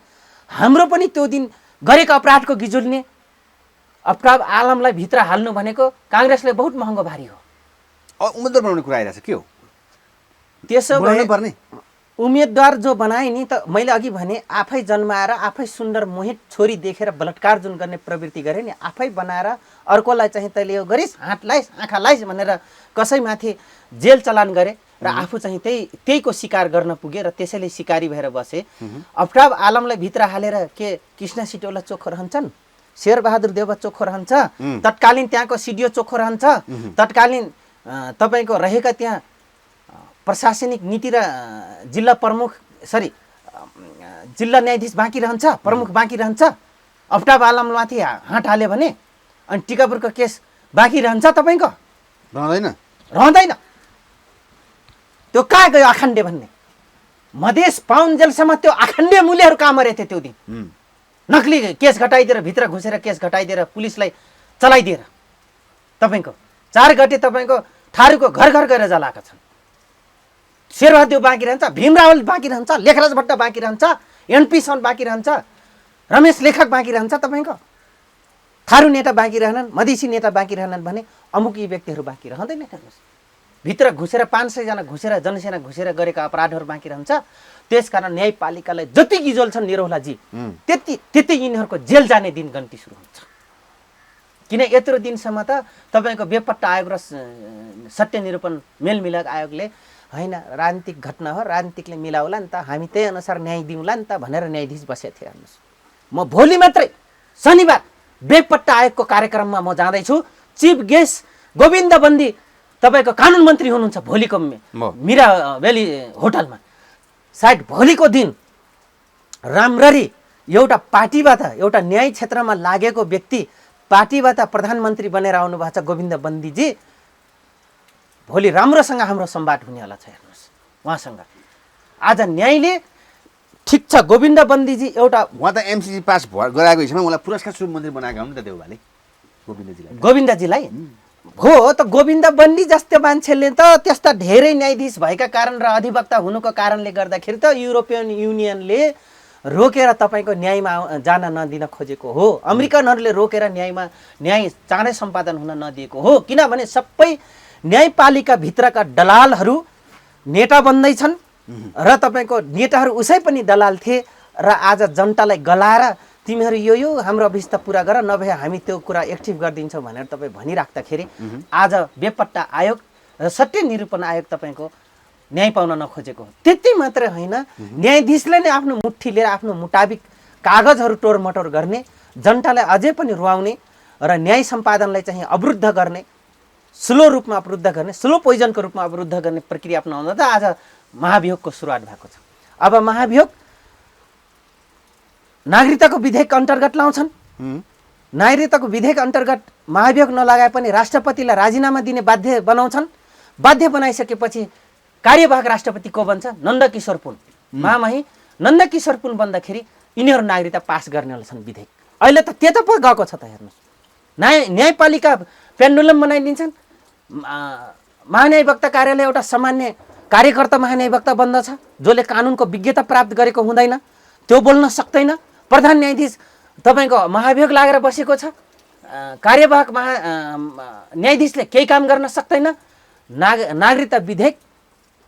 हाम्रो पनि त्यो दिन गरेको अपराधको गिजोल्ने, अफ्ताब आलमलाई भित्र हाल्नु भनेको काङ्ग्रेसले बहुत महँगो भारी हो। उम्मेदवार बनाउने कुरा आइरहेछ के हो? त्यसो भए पर्ने उम्मेदवार जो बनाए नि त, मैले अघि भने आफै जन्माएर आफै सुन्दर मोहित छोरी देखेर बलात्कार जुन गर्ने प्रवृत्ति गरे नि, आफै बनाएर अर्कोलाई चाहिँ तैँले यो गरिस्, हात लाइस्, आँखा लाइस् भनेर कसैमाथि जेल चलान गरे र आफू चाहिँ त्यहीको शिकार गर्न पुगे र त्यसैले शिकारी भएर बसे। अफ्ताब आलमलाई भित्र हालेर के कृष्ण सिटौला चोखो रहन्छन्, शेरबहादुर देउवा चोखो रहन्छ, तत्कालीन त्यहाँको सिडिओ चोखो रहन्छ, तत्कालीन तपाईँको रहेका त्यहाँ प्रशासनिक नीति र जिल्ला प्रमुख जिल्ला न्यायाधीश बाँकी रहन्छ, प्रमुख बाँकी रहन्छ। अफ्ताब आलममाथि हात हाल्यो भने अनि टिकापुरको केस बाँकी रहन्छ तपाईँको? रहँदैन। त्यो कहाँ गयो आखण्डे भन्ने? मधेस पाउन्जेलसम्म त्यो आखण्डे मूल्यहरू कहाँ मरेथे त्यो दिन? नक्ली केस घटाइदिएर, भित्र घुसेर केस घटाइदिएर, पुलिसलाई चलाइदिएर तपाईँको 4 गते तपाईँको थारूको घर घर गएर जलाएका छन्। शेरबहादुर बाँकी रहन्छ, भीम रावल बाँकी रहन्छ, लेखराज भट्ट बाँकी रहन्छ, एनपी सन बाँकी रहन्छ, रमेश लेखक बाँकी रहन्छ तपाईँको। थारू नेता बाँकी रहनन्, मधेसी नेता बाँकी रहनन् भने अमुक यी व्यक्तिहरू बाँकी रहँदैन। हेर्नुहोस्, भित्र घुसेर 500 जना घुसेर जनसेना घुसेर गरेका अपराधहरू बाँकी रहन्छ। त्यसकारण न्यायपालिकालाई जति गिजोल्छन् निरौलाजी, त्यति यिनीहरूको जेल जाने दिन गन्ती सुरु हुन्छ। किन यत्रो दिनसम्म त तपाईँको बेपत्ता आयोग र सत्य निरूपण मेलमिलाप आयोगले होइन राजनीतिक घटना हो, राजनीतिकले मिलाउला नि त, हामी त्यही अनुसार न्याय दिउँला नि त भनेर न्यायाधीश बसेको थिएँ। हेर्नुहोस्, म भोलि मात्रै शनिबार बेपत्ता आयोगको कार्यक्रममा म जाँदैछु। चिफ गेस्ट गोविन्द बन्दी तपाईँको कानुन मन्त्री हुनुहुन्छ भोलिको मिरा भ्याली होटलमा। सायद भोलिको दिन राम्ररी एउटा पार्टीबाट, एउटा न्याय क्षेत्रमा लागेको व्यक्ति पार्टीबाट प्रधानमन्त्री बनेर आउनु भएको छ गोविन्द बन्दीजी, भोलि राम्रोसँग हाम्रो संवाद हुनेवाला छ। हेर्नुहोस्, उहाँसँग आज न्यायले ठिक छ, गोविन्द बन्दीजी एउटा उहाँ त एमसिसी पास गराएको हिसाबमा उहाँलाई पुरस्कार शुभ मन्त्री बनाएको हो नि त देउवाले गोविन्दजीलाई हो त। गोविन्द बन्दी जस्तो मान्छेले त त्यस्ता धेरै न्यायाधीश भएका कारण र अधिवक्ता हुनुको कारणले गर्दाखेरि त युरोपियन युनियनले रोकेर तपाईँको न्यायमा जान नदिन खोजेको हो। अमेरिकनहरूले रोकेर न्याय चाँडै सम्पादन हुन नदिएको हो, किनभने सबै न्यायपालिका भित्रका दलालहरू नेता बन्दैछन् र तपाईँको नेताहरू उसै पनि दलाल थिए र आज जनतालाई गलाएर तिमीहरू यो हाम्रो अभिष्ट पुरा गर, नभए हामी त्यो कुरा एक्टिभ गरिदिन्छौँ भनेर तपाईँ भनिराख्दाखेरि आज बेपत्ता आयोग र सत्य निरूपण आयोग तपाईँको न्याय पाउन नखोजेको हो। त्यति मात्रै होइन, न्यायाधीशले नै आफ्नो मुट्ठी लिएर आफ्नो मुताबिक कागजहरू टोरमटोर गर्ने, जनतालाई अझै पनि रुवाउने र न्याय सम्पादनलाई चाहिँ अवरुद्ध गर्ने, स्लो रूपमा अवरुद्ध गर्ने, स्लो पोइजनको रूपमा अवरुद्ध गर्ने प्रक्रिया अपनाउँदा त आज महाभियोगको सुरुवात भएको छ। अब महाभियोग नागरिकताको विधेयक अन्तर्गत लाउँछन्। नागरिकताको विधेयक अन्तर्गत महाभियोग नलगाए पनि राष्ट्रपतिलाई राजीनामा दिने बाध्य बनाउँछन्। बाध्य बनाइसकेपछि कार्यवाहक राष्ट्रपति को बन्छ? नन्दकिशोर पुन, महामहिम नन्दकिशोर पुन बन्दाखेरि यिनीहरू नागरिकता पास गर्नेवाला छन् विधेयक। अहिले त त्यता पो गएको छ त। हेर्नुहोस्, न्यायपालिका पेन्डुलम बनाइदिन्छन्। महान्यायवक्ता कार्यालय एउटा सामान्य कार्यकर्ता महान्यायवक्ता बन्दछ, जसले कानुनको विज्ञता प्राप्त गरेको हुँदैन, त्यो बोल्न सक्दैन। प्रधान न्यायाधीश तपाईँको महाभियोग लागेर बसेको छ, कार्यवाहक न्यायाधीशले केही काम गर्न सक्दैन। नागरिकता विधेयक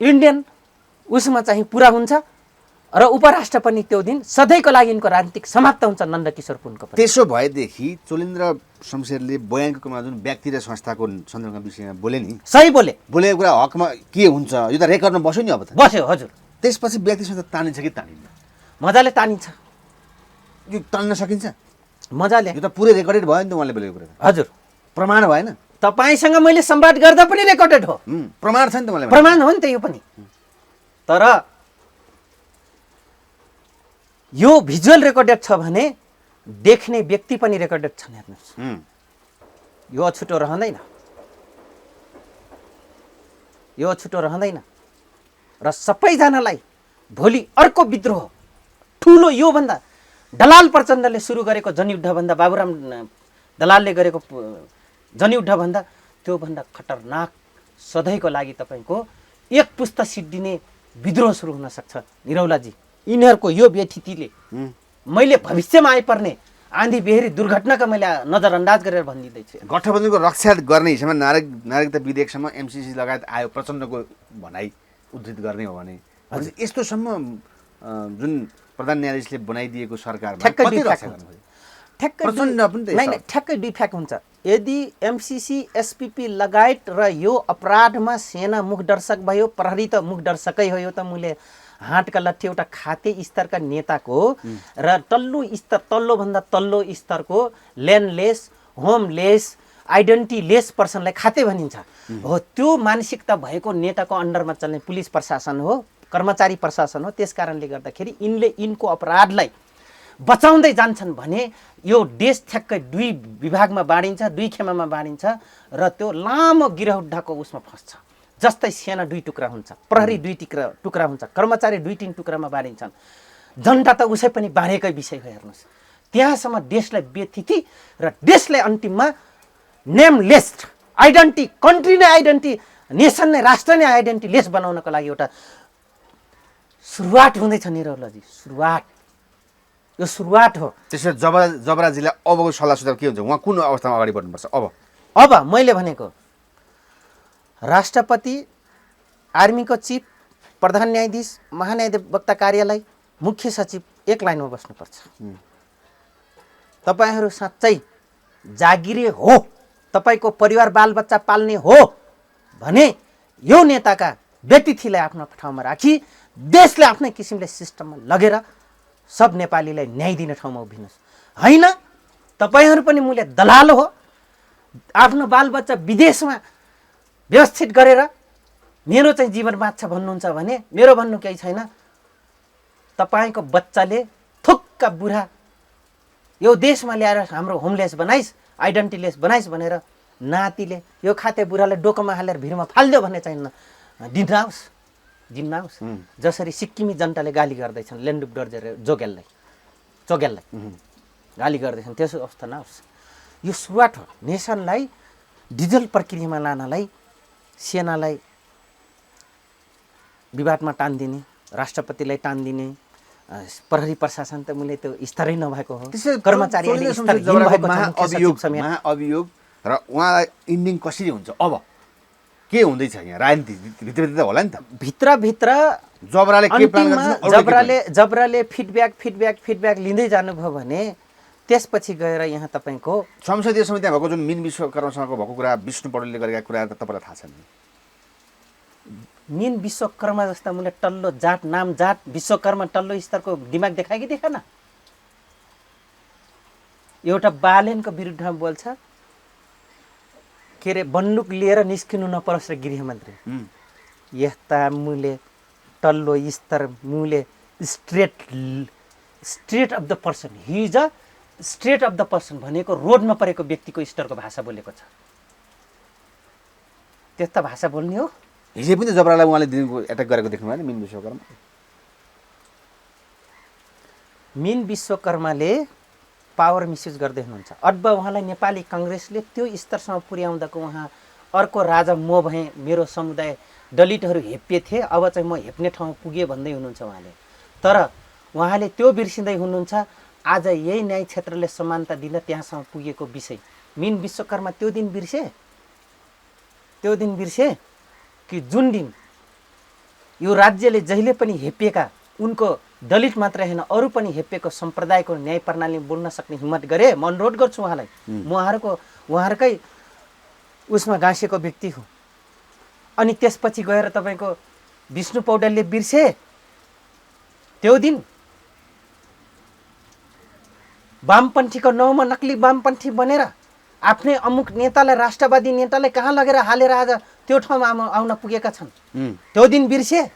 इन्डियन उसमा चाहिँ पुरा हुन्छ र उपराष्ट्र पनि त्यो दिन सधैँको लागि यिनको राजनीतिक समाप्त हुन्छ नन्दकिशोर पुनको पनि। त्यसो भएदेखि चोलेन्द्र शमशेरले बयानको क्रममा जुन व्यक्ति र संस्थाको सन्दर्भमा विषयमा बोले नि, सही बोलेको कुरा हकमा के हुन्छ यो त रेकर्डमा बस्यो नि। अब त बस्यो हजुर। त्यसपछि व्यक्ति संस्था तानिन्छ कि तानिन्छ? मजाले तानिन्छ, यो तान्न सकिन्छ मजाले। यो त पुरै रेकर्डेड भयो नि त उहाँले बोलेको कुरा, हजुर प्रमाण भएन? तपाईँसँग मैले संवाद गर्दा पनि रेकर्डेड हो, प्रमाण छ नि त मलाई। प्रमाण हो नि त यो पनि। तर यो भिजुअल रेकर्डेड छ भने देख्ने व्यक्ति पनि रेकर्डेड छन्। हेर्नुहोस् यो अछुटो रहँदैन, यो अछुटो रहँदैन र सबैजनालाई भोलि अर्को विद्रोह ठुलो योभन्दा दलाल प्रचण्डले सुरु गरेको जनयुद्धभन्दा, बाबुराम दलालले गरेको जनयुद्धभन्दा त्योभन्दा खतरनाक सधैँको लागि तपाईँको एक पुस्ता सिद्धिने विद्रोह सुरु हुन सक्छ। निरौलाजी यिनीहरूको यो व्यथितिले मैले भविष्यमा आइपर्ने आँधी बेहेरी दुर्घटनाका मैले नजरअन्दाज गरेर भनिदिँदैछु। गठबन्धनको रक्षा गर्ने हिसाबमा नागरिकता विधेयकसम्म एमसिसी लगायत आयो, प्रचण्डको भनाइ उद्धृत गर्ने हो भने यस्तोसम्म जुन प्रधान न्यायाधीशले बनाइदिएको सरकारमा ठ्याक्कै कति दुई रक्षा फ्याक गर्नु पर्यो? ठ्याक्कै नहीं ठ्याक्कै दुई फ्याक हुन्छ। यदि एमसिसी एसपिपी लगायत र यो अपराधमा सेना मुखदर्शक भयो, प्रहरी त मुखदर्शकै हो। यो त मैले हाटका लट्ठी एउटा खाते स्तरका नेताको र तल्लो स्तर, तल्लोभन्दा तल्लो स्तरको ल्यान्डलेस, होमलेस, आइडेन्टिटीलेस पर्सनलाई खाते भनिन्छ हो। त्यो मानसिकता भएको नेताको अन्डरमा चल्ने पुलिस प्रशासन हो, कर्मचारी प्रशासन हो। त्यस कारणले गर्दाखेरि यिनको अपराधलाई बचाउँदै जान्छन् भने यो देश ठ्याक्कै दुई विभागमा बाँडिन्छ, दुई खेमामा बाँडिन्छ र त्यो लामो गिरहुड्डाको उसमा फस्छ। जस्तै सेना दुई टुक्रा हुन्छ, प्रहरी दुई टुक्रा हुन्छ, कर्मचारी दुई तीन टुक्रामा बाँडिन्छन्। जनता त उसै पनि बाँडेकै विषय हो। हेर्नुहोस् त्यहाँसम्म देशलाई व्यथिति र देशलाई अन्तिममा नेमलेस आइडेन्टिटी, कन्ट्री नै आइडेन्टिटी, नेसन नै, राष्ट्र नै आइडेन्टिटी लेस बनाउनको लागि एउटा सुरुवात हुँदैछ निरौलाजी, सुरुवात। यो सुरुवात हो। त्यसो जबराजीलाई अबको सल्लाह सुझाव के हुन्छ? उहाँ कुन अवस्थामा अगाडि बढ्नुपर्छ अब मैले भनेको राष्ट्रपति, आर्मीको चिफ, प्रधान न्यायाधीश, महान्यायाधिवक्ता कार्यालय, मुख्य सचिव एक लाइनमा बस्नुपर्छ। तपाईहरू साँच्चै जागिरे हो, तपाईँको परिवार बालबच्चा पाल्ने हो भने यो नेताका व्यतिथिलाई आफ्नो ठाउँमा राखी देशले आफ्नै किसिमले सिस्टममा लगेर सब नेपालीलाई न्याय दिने ठाउँमा उभिनुहोस्। होइन तपाईँहरू पनि मूल्य दलाल हो, आफ्नो बालबच्चा विदेशमा व्यवस्थित गरेर मेरो चाहिँ जीवन बाँच्छ भन्नुहुन्छ भने मेरो भन्नु केही छैन। तपाईँको बच्चाले थुक्का बुढा यो देशमा ल्याएर हाम्रो होमलेस बनाइस्, आइडेन्टिटीलेस बनाइस् भनेर नातिले यो खाते बुढालाई डोकोमा हालेर भिरमा फाल्दियो भन्ने चाहिँ दिन आओस्। जसरी सिक्किमी जनताले गाली गर्दैछन् लेन्डुप जोगेललाई गाली गर्दैछन्, त्यसो अवस्था नहोस्। यो सुरुवात हो। नेसनलाई डिजिटल प्रक्रियामा लानलाई सेनालाई विवादमा टान्दिने, राष्ट्रपतिलाई टान्दिने, प्रहरी प्रशासन त मैले त्यो स्तरै नभएको हो। कर्मचारीले स्तर अभियोग र उहाँलाई इन्डिङ कसरी हुन्छ? अब के हुँदैछ यहाँ राजनीति भित्रभित्र होला नि त। भित्रभित्र जबराले फिडब्याक लिँदै जानुभयो भने त्यसपछि गएर यहाँ तपाईँको संसदीय समितिमा भएको जुन मिन विश्वकर्मासँगको भएको कुरा, विष्णु पौडेलले गरेका कुरा त तपाईँलाई थाहा छ नि। मिन विश्वकर्मा जस्ता मैले टल्लो जात, नाम जात, विश्वकर्मा टल्लो स्तरको दिमाग देखायो कि देखाएन? एउटा बालेनको विरुद्धमा बोल्छ के अरे बन्दुक लिएर निस्किनु नपरोस् र गृहमन्त्री। यस्ता मुले टल्लो स्तर मुले straight of the person, he is a straight of the person भनेको रोडमा परेको व्यक्तिको स्तरको भाषा बोलेको छ। त्यस्ता भाषा बोल्ने हो। हिजो पनि जबरालाई उहाँले दिनको एट्याक गरेको देख्नु भएन मिन विश्वकर्मा? मिन विश्वकर्माले पावर मिसयुज गर्दै हुनुहुन्छ। अथवा उहाँलाई नेपाली काङ्ग्रेसले त्यो स्तरसम्म पुर्याउँदाको उहाँ अर्को राजा म भएँ, मेरो समुदाय दलितहरू हेप्पे थिए, अब चाहिँ म हेप्ने ठाउँ पुगेँ भन्दै हुनुहुन्छ उहाँले। तर उहाँले त्यो बिर्सिँदै हुनुहुन्छ आज यही न्याय क्षेत्रले समानता दिन त्यहाँसम्म पुगेको विषय। मिन विश्वकर्मा त्यो दिन बिर्से कि जुन दिन यो राज्यले जहिले पनि हेपिएका उनको दलित मात्र होइन अरू पनि हेपेको सम्प्रदायको न्याय प्रणाली बोल्न सक्ने हिम्मत गरे म अनुरोध गर्छु उहाँलाई। म उहाँहरूकै उसमा गाँसेको व्यक्ति हुँ। अनि त्यसपछि गएर तपाईँको विष्णु पौडेलले बिर्से त्यो दिन वामपन्थीको नाउँमा नक्ली वामपन्थी बनेर आफ्नै अमुक नेतालाई राष्ट्रवादी नेतालाई कहाँ लगेर हालेर आज त्यो ठाउँमा आउन पुगेका छन्। त्यो दिन बिर्से।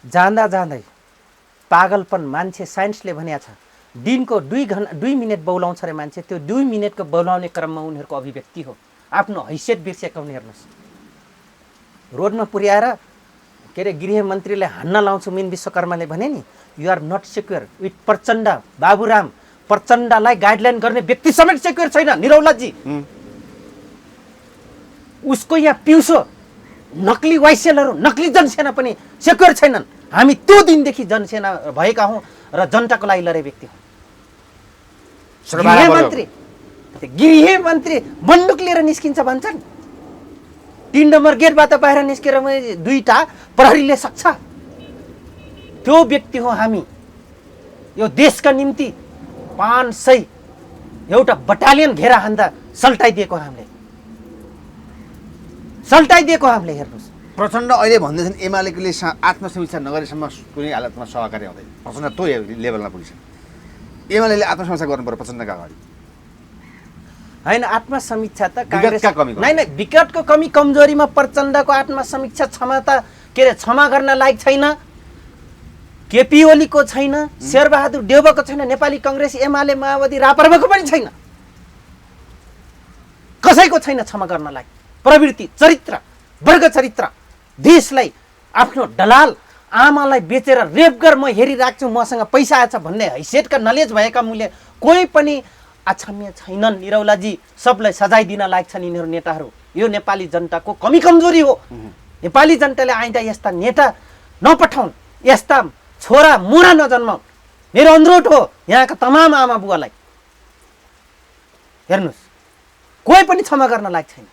जाँदा जाँदै पागलपन मान्छे साइन्सले भनेको छ दिनको 2 मिनट बौलाउँछ रे मान्छे। त्यो 2 मिनटको बौलाउने क्रममा उनीहरूको अभिव्यक्ति हो। आफ्नो हैसियत बिर्सेका उनीहरू हेर्नुहोस्। रोडमा पुर्याएर के अरे गृहमन्त्रीले हान्न लाउँछु मिन विश्वकर्माले भने नि you are not secure with Prachanda. Baburam प्रचण्डलाई गाइडलाइन गर्ने व्यक्ति समेत सेक्योर छैन निरौलाजी। उसको यहाँ पिउसो नक्ली वाइसेलहरू नक्ली जनसेना पनि सेक्योर छैनन्। हामी त्यो दिनदेखि जनसेना भएका हौँ र जनताको लागि लडे व्यक्ति हौँ। गृहमन्त्री बन्दुक लिएर निस्किन्छ भन्छन्। 3 नम्बर गेटबाट बाहिर निस्केर 2टा प्रहरीले सक्छ। त्यो व्यक्ति हो हामी। यो देशका निम्ति 500 एउटा बटालियन घेरा हान्दा सल्टाइदिएको हामीले हेर्नुहोस्। प्रचण्ड अहिले भन्दैछन् एमालेले आत्मसमीक्षा नगरेसम्म कुनै हालतमा सहकारी हुँदैन। प्रचण्ड त्यो लेभलमा पुगिसक्यो। एमालेले आत्मसमीक्षा गर्नु पर्यो प्रचण्डका अगाडि होइन। आत्मसमीक्षा त विगतका कमी विगतको कमी कमजोरीमा प्रचण्डको आत्मसमीक्षा क्षमता के अरे क्षमा गर्न लायक छैन। केपी ओलीको छैन, शेरबहादुर देउवाको छैन, नेपाली कांग्रेस एमाले माओवादी राप्रपाको पनि छैन। कसैको छैन क्षमा गर्न लायक प्रवृत्ति, चरित्र, वर्ग चरित्र। देशलाई आफ्नो दलाल आमालाई बेचेर रेप गर म हेरिराख्छु मसँग पैसा आछ भन्ने हैसियतका नलेज भएका मूल्य कोही पनि अक्षम्य छैनन्। निरौलाजी सबलाई सजाय दिन लायक छन् यिनीहरू नेताहरू। यो नेपाली जनताको कमी कमजोरी हो। नेपाली जनताले आइँदा यस्ता नेता नपठाउन्, यस्ता छोरा मुरा नजन्माउन्। मेरो अनुरोध हो यहाँका तमाम आमा बुवालाई। हेर्नुहोस् कोही पनि क्षमा गर्न लायक छैन।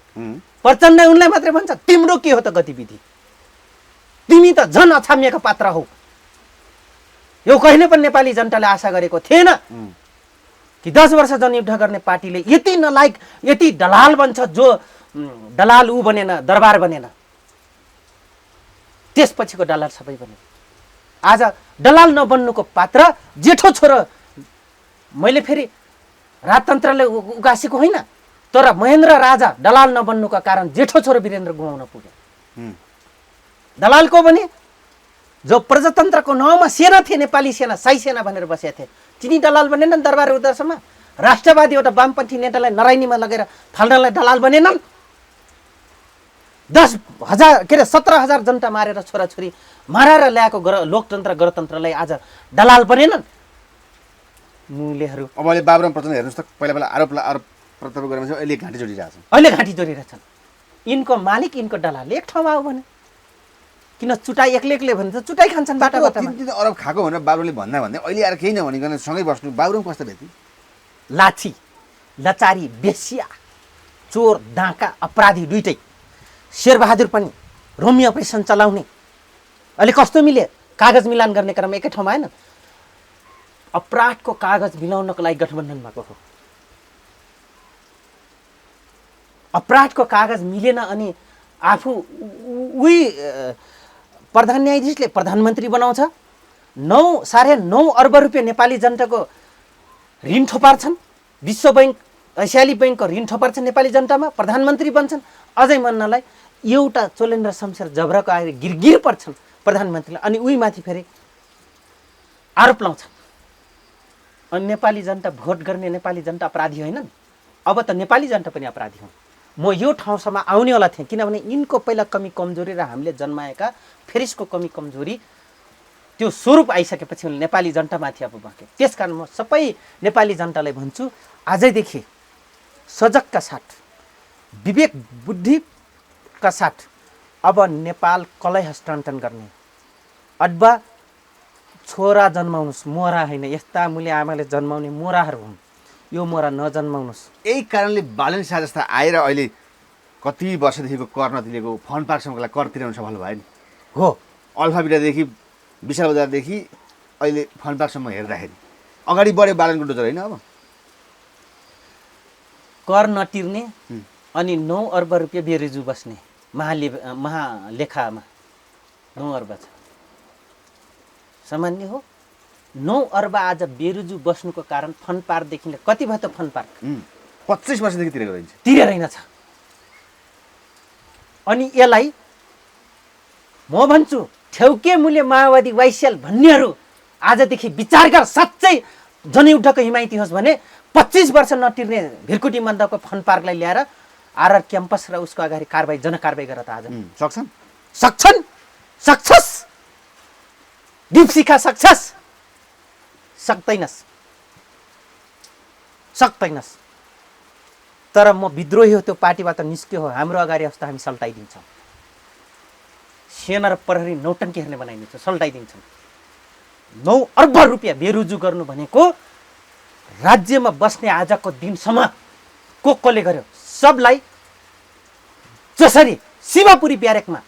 प्रचण्ड उनलाई मात्रै भन्छ तिम्रो के हो त गतिविधि, तिमी त झन अछामिएका पात्र हौ। यो कहिले पनि नेपाली जनताले आशा गरेको थिएन कि 10 वर्ष जनयुद्ध गर्ने पार्टीले यति नलायक यति दलाल बन्छ। जो दलाल ऊ बनेन, दरबार बनेन, त्यसपछिको दलाल सबै बने। आज दलाल नबन्नुको पात्र जेठो छोरो। मैले फेरि राजतन्त्रले उगासेको होइन, तर महेन्द्र राजा दलाल नबन्नुका कारण जेठो छोरो वीरेन्द्र गुमाउन पुग्यो। दलाल को भने जो प्रजातन्त्रको नाउँमा सेना थिए, नेपाली सेना, साई सेना भनेर बसेका थिए, तिनी दलाल बनेनन्। दरबार उद्देश्यमा राष्ट्रवादी एउटा वामपन्थी नेतालाई नराइनीमा लगेर फाल्नलाई दलाल बनेनन्। 10,000 के अरे 17,000 जनता मारेर छोराछोरी मारेर ल्याएको लोकतन्त्र गणतन्त्रलाई आज दलाल बनेनन् मूल्यहरू। अब अहिले बाबुराम प्रचण्ड हेर्नुहोस् त, पहिला आरोप प्रत्यारोप गरेपछि अहिले घाँटी जोडिरहेछन्। अहिले घाँटी जोडिरहेछन्। यिनको मालिक यिनको दलाल एक ठाउँमा आऊ भने किन चुटाई एक्लै भने त चुटाई खान्छन् बाटा बाटामा। 3 अरब खाएको भनेर बाबुरामले भन्दा भन्दै अहिले आएर केही नभनिकन सँगै बस्नु बाबुराम कस्तो भेटी? लाछी, लचारी, बेसिया, चोर, डाँका, अपराधी दुइटै। शेरबहादुर पनि रोमी अपरेसन चलाउने। अहिले कस्तो मिले कागज मिलान गर्ने क्रममा एकै ठाउँमा आएन। अपराधको कागज मिलाउनको लागि गठबन्धनमा गएको। अपराधको कागज मिलेन अनि आफू उही प्रधान न्यायाधीशले प्रधानमन्त्री बनाउँछ। 9.5 अर्ब रुपियाँ नेपाली जनताको ऋण थोपार्छन्। विश्व बैंक, एसियाली बैंकको ऋण थोपार्छन् नेपाली जनतामा। प्रधानमन्त्री बन्छन्। अझै मन्नलाई एउटा चोलेन्द्र शमशेर जबराको आएर गिरगिर पर्छन् प्रधानमन्त्रीले। अनि उही माथि फेरि आरोप लाउँछन्। अनि नेपाली जनता भोट गर्ने नेपाली जनता अपराधी होइनन्। अब त नेपाली जनता पनि अपराधी हुन्। म यो ठाउँसम्म आउनेवाला थिएँ किनभने यिनको पहिला कमी कमजोरी र हामीले जन्माएका फेरिसको कमी कमजोरी त्यो स्वरूप आइसकेपछि नेपाली जनतामाथि अब बके। त्यसकारण म सबै नेपाली जनतालाई भन्छु आजैदेखि सजगका साथ, विवेक बुद्धिका साथ अब नेपाल कलै हस्तान्तरण गर्ने अथवा छोरा जन्माउनुहोस्, मोरा होइन। यस्ता मूल्य आमाले जन्माउने मोराहरू हुन्। यो मोरा नजन्माउनुहोस्। यही कारणले बालन शाह जस्ता आएर अहिले कति वर्षदेखिको कर नतिरेको फन पार्कसम्मको लागि कर तिराउनु सफल भयो नि। हो, अल्फाबिटादेखि विशाल बजारदेखि अहिले फन पार्कसम्म हेर्दाखेरि अगाडि बढ्यो बालनको डोजर होइन अब कर नतिर्ने अनि 9 अर्ब रुपियाँ बेरुजु बस्ने महालेखामा 9 अर्ब छ सामान्य हो 9 अर्ब आज बेरुजु बस्नुको कारण फन पार्कदेखि कति भयो त फन पार्क 25 वर्षदेखि तिरेको रहन्छ तिरेर रहेनछ अनि यसलाई म भन्छु ठेउके मूल्य माओवादी वाइसिएल भन्नेहरू आजदेखि विचार गर साँच्चै जनयुद्धको हिमायती होस् भने 25 वर्ष नतिर्ने भिरकुटी मण्डपको फन पार्कलाई ल्याएर आरआर क्याम्पस र उसको अगाडि कारबाही जनकारबाही गर त आज सक्छस् दीपशिखा सक्दैनस् तर म विद्रोही हो त्यो पार्टीबाट निस्क्यो हो हाम्रो अगाडि अवस्था हामी सल्टाइदिन्छौँ सेना र प्रहरी नौटङ्की हेर्ने बनाइदिन्छौँ सल्टाइदिन्छौँ 9 अर्ब रुपियाँ बेरुजु गर्नु भनेको राज्यमा बस्ने आजको दिनसम्म कसले गर्यो सबलाई जसरी शिवपुरी ब्यारेकमा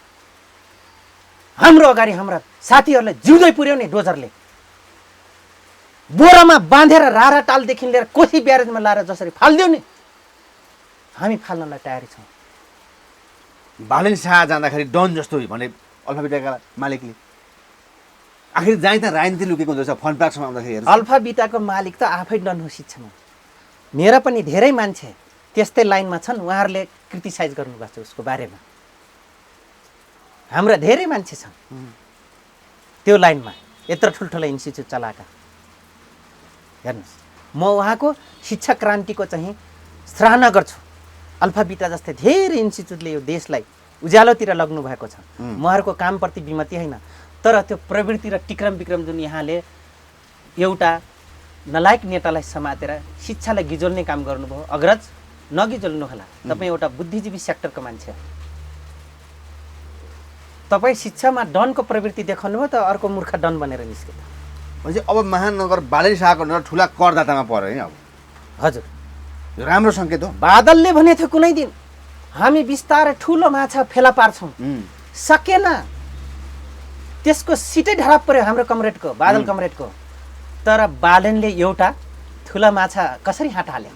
हाम्रो अगाडि हाम्रा साथीहरूलाई जिउँदै पुर्याउने डोजरले बोरामा बाँधेर रारा टालदेखि लिएर कोशी ब्यारेजमा लाएर जसरी फालिदियो नि हामी फाल्नलाई तयारी छौँ बालेन शाह जाँदाखेरि डन जस्तो भने अल्फा बिटाका मालिकले आखिर जाँइ त राजनीति लुकेको हुँदो रहेछ फन पार्कसम्म आउँदाखेरि अल्फा बिटाको मालिक त आफै डन हो शिक्षामा मेरा पनि धेरै मान्छे त्यस्तै लाइनमा छन् उहाँहरूले क्रिटिसाइज गर्नुभएको छ उसको बारेमा हाम्रा धेरै मान्छे छन् त्यो लाइनमा यत्रो ठुल्ठुलो इन्स्टिच्युट चलाएका हेर्नुहोस् म उहाँको शिक्षा क्रान्तिको चाहिँ सराहना गर्छु अल्फा बिटा जस्तै धेरै इन्स्टिच्युटले यो देशलाई उज्यालोतिर लग्नु भएको छ उहाँहरूको कामप्रति विमति होइन तर त्यो प्रवृत्ति र टिक्रम विक्रम जुन यहाँले एउटा नलायक नेतालाई समातेर शिक्षालाई गिजोल्ने काम गर्नुभयो अग्रज नगिजोल्नु होला तपाईँ एउटा बुद्धिजीवी सेक्टरको मान्छे हो तपाईँ शिक्षामा डनको प्रवृत्ति देखाउनु भयो त अर्को मूर्ख डन बनेर निस्क्यो भनेपछि अब महानगर बालेन शाहको ठुला करदातामा पर्यो होइन अब हजुर यो राम्रो सङ्केत हो बादलले भनेको थियो कुनै दिन हामी बिस्तारै ठुलो माछा फेला पार्छौँ सकेन त्यसको सिटै ढराप पर्यो हाम्रो कमरेडको बादल कमरेडको तर बालेनले एउटा ठुला माछा कसरी हात हाल्यो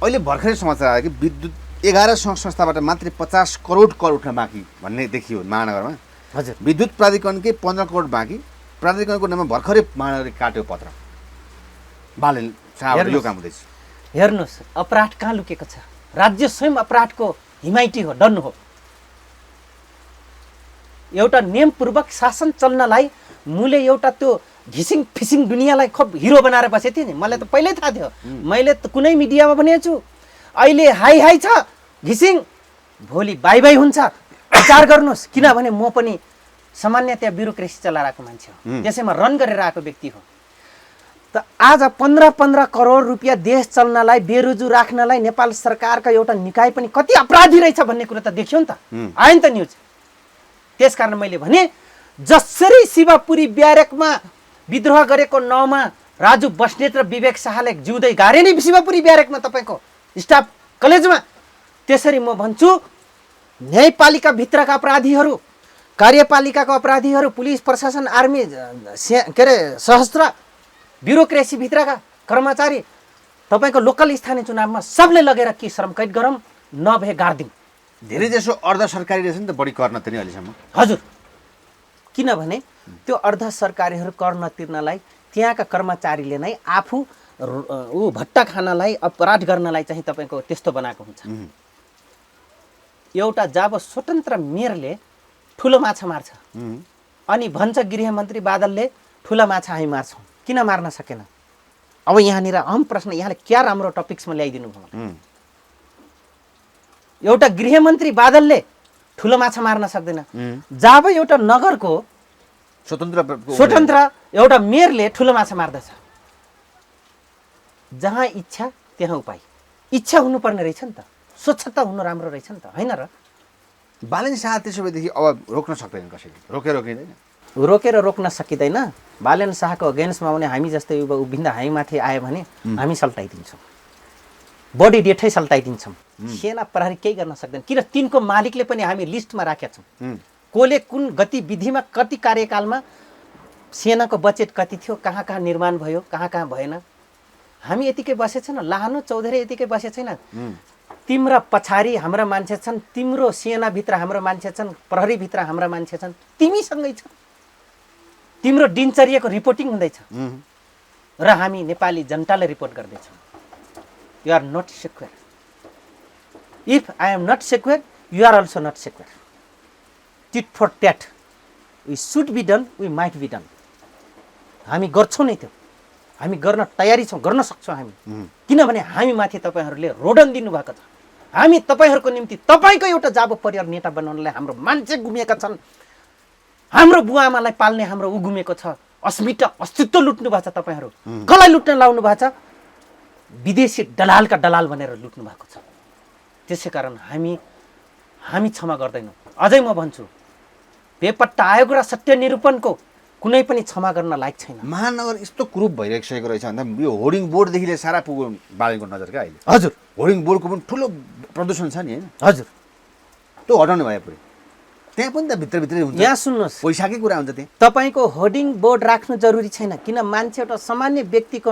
अहिले भर्खरै समाचार आयो कि विद्युत 11 सङ्घ संस्थाबाट मात्रै 50 करोड कर उठ्न बाँकी भन्ने देखियो महानगरमा हजुर विद्युत प्राधिकरणकै 15 करोड बाँकी प्राधिकरणको नाममा भर्खरै महानगरले काट्यो पत्र बालेन शाहबाट यो काम हुँदैछ हेर्नुहोस् अपराध कहाँ लुकेको छ राज्य स्वयं अपराधको हिमायती हो डन हो एउटा नियमपूर्वक शासन चल्नलाई मूले एउटा त्यो घिसिङ फिसिङ दुनियाँलाई खुब हिरो बनाएर बसेको थिएँ नि मलाई त पहिल्यै थाहा थियो मैले त कुनै मिडियामा भनेको छु अहिले हाई हाई छ घिसिङ भोलि बाई बाई हुन्छ विचार गर्नुहोस् किनभने म पनि सामान्य त्यहाँ ब्युरोक्रेसी चलाएको मान्छे हो त्यसैमा रन गरेर आएको व्यक्ति हो त आज 15 करोड रुपियाँ देश चल्नलाई बेरुजु राख्नलाई नेपाल सरकारका एउटा निकाय पनि कति अपराधी रहेछ भन्ने कुरो त देख्यो नि त आयो नि त न्युज त्यसकारण मैले भने जसरी शिवपुरी ब्यारेकमा विद्रोह गरेको नाउँमा राजु बस्नेत र विवेक शाहले जिउँदै गारे नि शिवपुरी ब्यारेकमा तपाईँको स्टाफ कलेजमा त्यसरी म भन्छु न्यायपालिका भित्रका अपराधीहरू कार्यपालिकाको अपराधीहरू पुलिस प्रशासन आर्मी के अरे सशस्त्र ब्युरोक्रेसी भित्रका कर्मचारी तपाईँको लोकल स्थानीय चुनावमा सबले लगेर कि श्रम कैद गरौँ नभए गार्दिङ धेरै जसो अर्ध सरकारी रहेछ नि त बढी कर नतिर्ने अहिलेसम्म हजुर किनभने त्यो अर्ध सरकारीहरू कर नतिर्नलाई त्यहाँका कर्मचारीले नै आफू भट्टा खानलाई अपराध गर्नलाई चाहिँ तपाईँको त्यस्तो बनाएको हुन्छ एउटा जब स्वतन्त्र मेयरले ठुलो माछा मार्छ अनि भन्छ गृहमन्त्री बादलले ठुला माछा हामी मार्छौँ किन मार्न सकेन अब यहाँनिर अहम प्रश्न यहाँले क्या राम्रो टपिक्समा ल्याइदिनु भयो एउटा गृहमन्त्री बादलले ठुलो माछा मार्न सक्दैन जब एउटा नगरको स्वतन्त्र एउटा मेयरले ठुलो माछा मार्दछ जहाँ इच्छा त्यहाँ उपाय इच्छा हुनुपर्ने रहेछ नि त स्वच्छता हुनु राम्रो रहेछ नि त होइन र बालेन शाह त्यसो भएदेखि अब रोक्न सक्दैन कसैले रोकेर रोक्न सकिँदैन बालेन शाहको अगेन्स्टमा आउने हामी जस्तै उभिन्दा हामी माथि आयो भने हामी सल्टाइदिन्छौँ बडी डेटै सल्टाइदिन्छौँ सेना प्रहरी केही गर्न सक्दैन किन तिनको मालिकले पनि हामी लिस्टमा राखेका छौँ कसले कुन गतिविधिमा कति कार्यकालमा सेनाको बजेट कति थियो, कहाँ कहाँ निर्माण भयो, कहाँ कहाँ भएन। हामी यतिकै बसेछौँ, लाहानु चौधरी यतिकै बसे छैन। तिम्रा पछाडि हाम्रा मान्छे छन्, तिम्रो सेनाभित्र हाम्रो मान्छे छन्, प्रहरीभित्र हाम्रा मान्छे छन्, तिमीसँगै छ। तिम्रो दिनचर्याको रिपोर्टिङ हुँदैछ र हामी नेपाली जनतालाई रिपोर्ट गर्दैछौँ। You are not secure. If I am not secure, you are also not secure. Tit for tat. We should be done, we might be done. हामी गर्छौँ नै त्यो, हामी गर्न तयारी छौँ, गर्न सक्छौँ हामी। किनभने हामी माथि तपाईँहरूले रोडन दिनुभएको छ। हामी तपाईँहरूको निम्ति तपाईँको एउटा जाबो परिवार नेता बनाउनलाई हाम्रो मान्छे गुमेका छन्। हाम्रो बुवा आमालाई पाल्ने हाम्रो ऊ गुमेको छ। अस्तित्व लुट्नु भएको छ तपाईँहरू। कसलाई लुट्न लाउनु भएको छ? विदेशी दलालका दलाल भनेर लुट्नु भएको छ। त्यसै कारण हामी क्षमा गर्दैनौँ। अझै म भन्छु, बेपत्ता आयोग र सत्य निरूपणको कुनै पनि क्षमा गर्न लायक छैन। महानगर यस्तो कुरूप भइसकेको रहेछ भन्दा यो होर्डिङ बोर्डदेखि लिएर सारा पुग्यो बालेको नजर क्या अहिले। हजुर, होर्डिङ बोर्डको पनि ठुलो प्रदूषण छ नि होइन? हजुर, त्यो हटाउनु भयो पुरै। त्यहाँ पनि त भित्रभित्रै हुन्छ। यहाँ सुन्नुहोस्, पैसाकै कुरा हुन्छ त्यहाँ। तपाईँको होर्डिङ बोर्ड राख्नु जरुरी छैन। किन? मान्छे एउटा सामान्य व्यक्तिको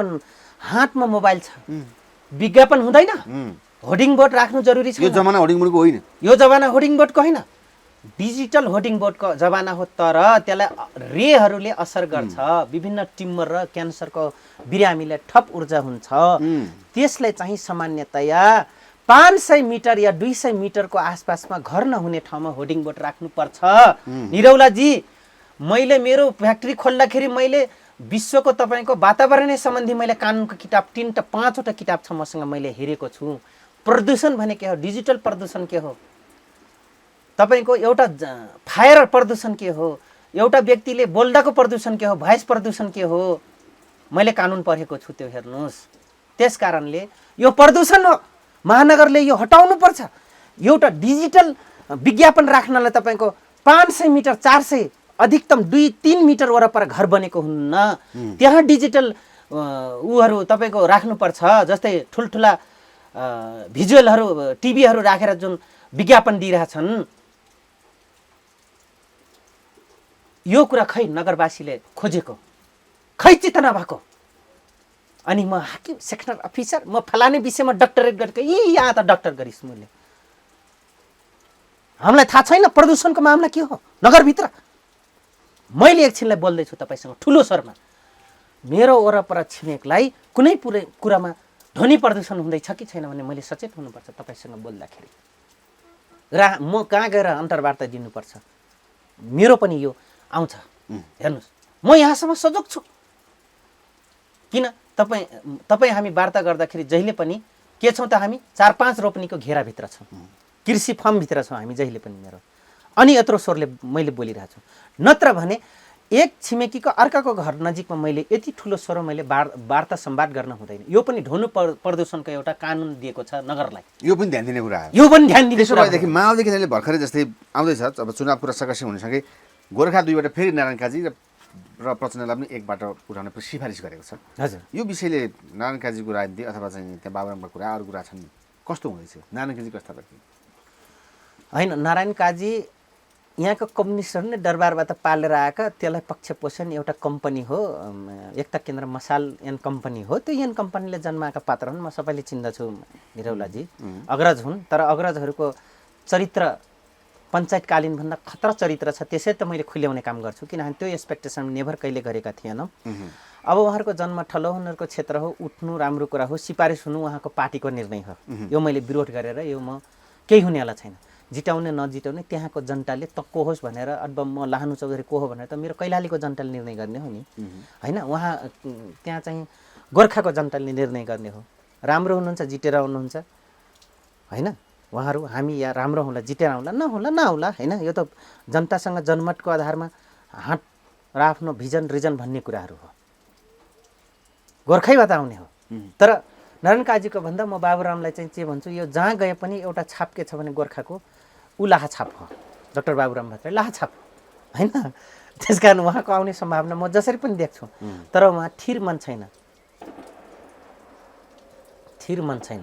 हातमा मोबाइल छ, विज्ञापन हुँदैन? होर्डिङ बोर्ड राख्नु जरुरी छ। यो जमाना होर्डिङ बोर्डको होइन। यो जमाना होर्डिङ बोर्डको होइन, डिजिटल होर्डिङ बोर्डको जमाना हो। तर त्यसलाई रेहरूले असर गर्छ। विभिन्न ट्युमर र क्यान्सरको बिरामीलाई ठप ऊर्जा हुन्छ। त्यसलाई चाहिँ सामान्यतया 500 मिटर या 200 मिटरको आसपासमा घर नहुने ठाउँमा होर्डिङ बोर्ड राख्नुपर्छ। निरौलाजी, मैले मेरो फ्याक्ट्री खोल्दाखेरि मैले विश्वको तपाईँको वातावरणीय सम्बन्धी मैले कानुनको किताब 3 टा 5 वटा किताब छ मसँग, मैले हेरेको छु। प्रदूषण भने के हो? डिजिटल प्रदूषण के हो? तपाईँको एउटा फायर प्रदूषण के हो? एउटा व्यक्तिले बोल्दाको प्रदूषण के हो? भोइस प्रदूषण के हो? मैले कानुन पढेको छु, त्यो हेर्नुहोस्। त्यस कारणले यो प्रदूषण हो, महानगरले यो हटाउनु पर्छ। एउटा डिजिटल विज्ञापन राख्नलाई तपाईँको 500 मिटर 400 अधिकतम 2-3 मिटर वरपर घर बनेको हुन्न। त्यहाँ डिजिटल उहरू तपाईँको राख्नुपर्छ। जस्तै ठुल्ठुला भिजुअलहरू टिभीहरू राखेर जुन विज्ञापन दिइरहेछन्, यो कुरा खै नगरवासीले खोजेको, खै चेतना भएको। अनि म हाकिम सेक्टर अफिसर, म फलाने विषयमा डक्टरेट गरेको, यहाँ त डक्टर गरिस् मैले। हामीलाई थाहा छैन प्रदूषणको मामला के हो नगरभित्र। मैले एकछिनलाई बोल्दैछु तपाईँसँग ठुलो स्वरमा। मेरो वरपर छिमेकलाई कुनै कुरामा ध्वनि प्रदूषण हुँदैछ कि छैन भने मैले सचेत हुनुपर्छ तपाईँसँग बोल्दाखेरि। र म कहाँ गएर अन्तर्वार्ता दिनुपर्छ, मेरो पनि यो आउँछ। हेर्नुहोस्, म यहाँसम्म सजग छु। किन? तपाईँ हामी वार्ता गर्दाखेरि जहिले पनि के छौँ त? हामी 4-5 रोपनीको घेराभित्र छौँ, कृषि फर्मभित्र छौँ हामी जहिले पनि। मेरो अनि यत्रो स्वरले मैले बोलिरहेको छु। नत्र भने एक छिमेकीको अर्काको घर नजिकमा मैले यति ठुलो स्वर मैले वार्ता संवाद गर्न हुँदैन। यो पनि ध्वनि प्रदूषणको एउटा कानुन दिएको छ नगरलाई। यो पनि ध्यान दिने कुरा हो। यो पनि ध्यान दिने त्यसो भएदेखि माओवादी केन्द्रले भर्खरै जस्तै आउँदैछ, अब चुनावको रसाकसी हुनसँगै गोर्खा 2बाट फेरि नारायण काजी र प्रचण्डलाई पनि एक बाटो उठाउने सिफारिस गरेको छ। हजुर, यो विषयले नारायण काजीको राजनीति अथवा चाहिँ त्यहाँ बाबुरामको कुरा अरू कुरा छन्, कस्तो हुँदैछ? नारायण काजी कस्ता व्यक्ति होइन? नारायण काजी यहाँको कम्युनिस्टहरू नै दरबारबाट पालेर आएका, त्यसलाई पक्ष पोषण एउटा कम्पनी हो, एकता केन्द्र मसाल एन कम्पनी हो। त्यो एन कम्पनीले जन्माएका पात्र हुन्। म सबैले चिन्दछु निरौलाजी, अग्रज हुन्। तर अग्रजहरूको चरित्र पञ्चायतकालीन भन्दा खतरा चरित्र छ। त्यसै त मैले खुल्याउने काम गर्छु, किनभने त्यो एक्सपेक्टेसन नेभर कहिले गरेका थिएनौँ। अब उहाँहरूको जन्म ठलो उनीहरूको क्षेत्र हो, उठ्नु राम्रो कुरा हो, सिफारिस हुनु उहाँको पार्टीको निर्णय हो। यो मैले विरोध गरेर यो म केही हुनेवाला छैन। जिताउने नजिताउने त्यहाँको जनताले त को होस् भनेर, अथवा म लाहानु चौधरी को हो भनेर त मेरो कैलालीको जनताले निर्णय गर्ने हो नि, होइन? उहाँ त्यहाँ चाहिँ गोर्खाको जनताले निर्णय गर्ने हो। राम्रो हुनुहुन्छ जितेर आउनुहुन्छ, होइन? उहाँहरू हामी या राम्रो होला जितेर आउँला, नहोला होइन? यो त जनतासँग जनमतको आधारमा हात र आफ्नो भिजन रिजन भन्ने कुराहरू हो, गोर्खैबाट आउने हो। तर नारायण काजीको भन्दा म बाबुरामलाई चाहिँ के भन्छु, यो जहाँ गए पनि एउटा छाप के छ भने गोर्खाको ऊ लाहा छाप हो। डाक्टर बाबुराम भट्टराई लाहा छाप, होइन? त्यस कारण उहाँको आउने सम्भावना म जसरी पनि देख्छु। तर उहाँ थिर मन छैन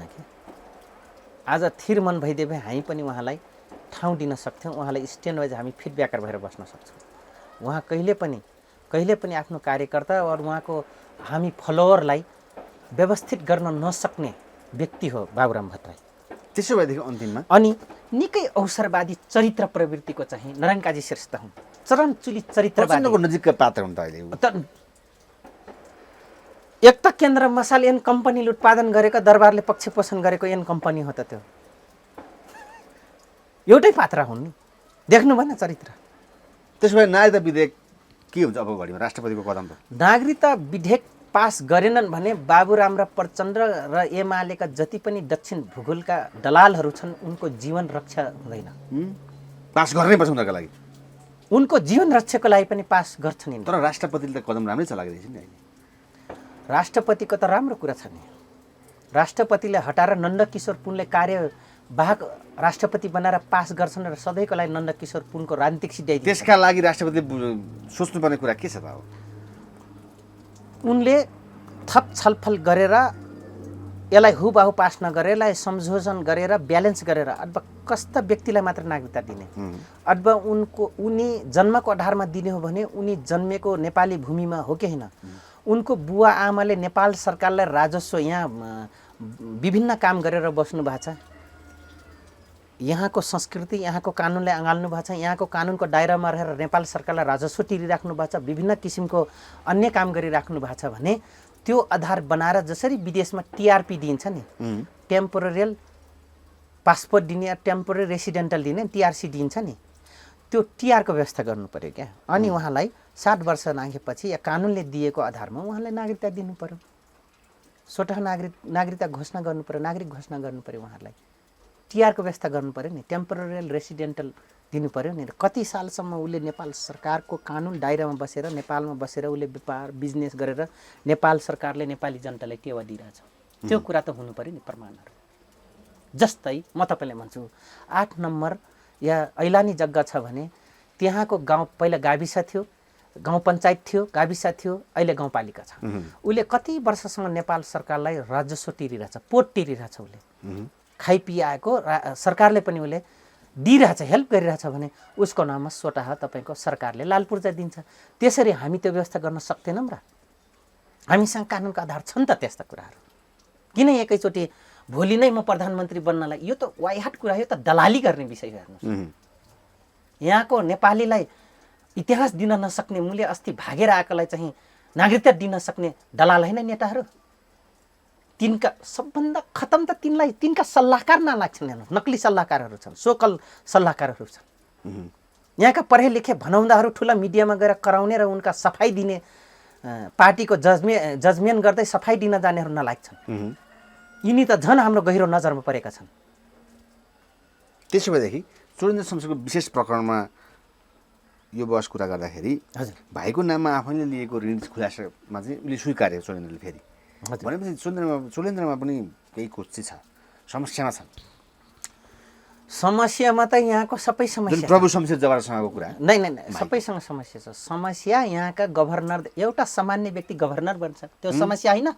कि आज थिर मन भइदिए भए हामी पनि उहाँलाई ठाउँ दिन सक्थ्यौँ, उहाँलाई स्ट्यान्ड वाइज हामी फिडब्याकर भएर बस्न सक्छौँ। उहाँ कहिले पनि आफ्नो कार्यकर्ता और उहाँको हामी फलोवरलाई व्यवस्थित गर्न नसक्ने व्यक्ति हो बाबुराम भट्टराई। त्यसो भएदेखि अन्तिममा अनि निकै अवसरवादी चरित्र प्रवृत्तिको चाहिँ नारायण काजी श्रेष्ठ हुन्, चरमचुली चरित्रवादी। प्रचण्डको नजिकका पात्र हुन् त अहिले ऊ। एक त केन्द्र मसाल एन कम्पनीले उत्पादन गरेको, दरबारले पक्ष पोषण गरेको एन कम्पनी हो त त्यो। एउटै पात्र हुन् नि, देख्नु भएन चरित्र। त्यसो भए नागरिकता विधेयक के हुन्छ अब घडीमा राष्ट्रपतिको कदम त? नागरिकता विधेयक पास गरेनन् भने बाबुराम र प्रचण्ड र एमालेका जति पनि दक्षिण भूगोलका दलालहरू छन् उनको जीवन रक्षा हुँदैन। पास गर्नै पर्छ उनीहरूका लागि। उनको जीवन रक्षाको लागि पनि पास गर्छन् नि। तर राष्ट्रपतिले त कदम राम्रै चलाइरहेछ नि अहिले। राष्ट्रपतिको त राम्रो कुरा छ नि। राष्ट्रपतिले हटाएर नन्दकिशोर पुनले कार्यवाहक राष्ट्रपति बनाएर पास गर्छन् र सधैँको लागि नन्दकिशोर पुनको राजनीतिक सिद्धाइ। त्यसका लागि राष्ट्रपतिले सोच्नुपर्ने कुरा के छ त? अब उनले थप छलफल गरेर यसलाई हुबाहु पास नगरेर यसलाई संशोधन गरेर ब्यालेन्स गरेर अथवा कस्ता व्यक्तिलाई मात्र नागरिकता दिने, अथवा उनी जन्मको आधारमा दिने हो भने उनी जन्मेको नेपाली भूमिमा हो कि होइन, उनको बुवा आमाले नेपाल सरकारलाई राजस्व यहाँ विभिन्न काम गरेर बस्नु भएको छ, यहाँको संस्कृति यहाँको कानुनलाई अँगाल्नु भएको छ, यहाँको कानुनको दायरामा रहेर नेपाल सरकारलाई राजस्व तिरिराख्नु भएको छ, विभिन्न किसिमको अन्य काम गरिराख्नु भएको छ भने त्यो आधार बनाएर जसरी विदेशमा टिआरपी दिन्छ नि, टेम्पोररियल पासपोर्ट दिने, टेम्पोररी रेसिडेन्टल दिने, टिआरसी दिन्छ नि, त्यो टिआरको व्यवस्था गर्नु पर्यो क्या। अनि उहाँलाई 60 वर्ष नागेपछि या कानुनले दिएको आधारमा उहाँलाई नागरिकता दिनु पर्यो, स्वतः नागरिकता घोषणा गर्नु पर्यो, नागरिक घोषणा गर्नु पर्यो, उहाँलाई टिआरको व्यवस्था गर्नु पर्यो नि, टेम्पोररियल रेसिडेन्टल दिनु पर्यो नि। कति सालसम्म उसले नेपाल सरकारको कानुन दायरामा बसेर नेपालमा बसेर उसले व्यापार बिजनेस गरेर नेपाल सरकारले नेपाली जनतालाई टेवा दिइरहेछ, त्यो कुरा त हुनु पर्यो नि प्रमाणहरू। जस्तै म तपाईँलाई भन्छु 8 नम्बर या ऐलानी जग्गा छ भने त्यहाँको गाउँ पहिला गाविस थियो, गाउँ पञ्चायत थियो, गाविस थियो, अहिले गाउँपालिका छ। उसले कति वर्षसम्म नेपाल सरकारलाई राजस्व तिरिरहेछ, पोट तिरिरहेछ, उसले खाइपिई आएको सरकारले पनि उसले दिइरहेछ, हेल्प गरिरहेछ भने उसको नाममा स्वतः तपाईँको सरकारले लाल पूर्जा दिन्छ। त्यसरी हामी त्यो व्यवस्था गर्न सक्दैनौँ र? हामीसँग कानुनको आधार छन् त त्यस्ता कुराहरू। किन एकैचोटि भोलि नै म प्रधानमन्त्री बन्नलाई, यो त वाइहाट कुरा, यो त दलाली गर्ने विषय हेर्नुहोस्। यहाँको नेपालीलाई इतिहास दिन नसक्ने, मूल्य अस्ति भागेर आएकोलाई चाहिँ नागरिकता दिन सक्ने दलाल होइन नेताहरू। तिनका सबभन्दा खतम त तिनका सल्लाहकार नलाग्छन्, हेर्नुहोस् नक्ली सल्लाहकारहरू छन्, सोकल सल्लाहकारहरू छन्। यहाँका पढे लेखे भनाउँदाहरू ठुला मिडियामा गएर कराउने र उनका सफाइ दिने, पार्टीको जजमेन्ट गर्दै सफाइ दिन जानेहरू नलाग्छन्। यिनी त झन् हाम्रो गहिरो नजरमा परेका छन्। त्यसो भएदेखि चोरेन्द्र शमशेरको विशेष प्रकरणमा यो बहस कुरा गर्दाखेरि हजुर भाइको नाममा आफैले लिएको ऋण खुलासामा चाहिँ उसले स्वीकार्यो चोरेन्द्रले। फेरि भनेपछि चोरेन्द्रमा पनि केही कुछ छ, समस्यामा छन्। समस्यामा त यहाँको सबै समस्या, प्रभु शमशेर जवारसँगको कुरा नै सबैसँग समस्या छ। समस्या यहाँका गभर्नर, एउटा सामान्य व्यक्ति गभर्नर बन्छ त्यो समस्या होइन।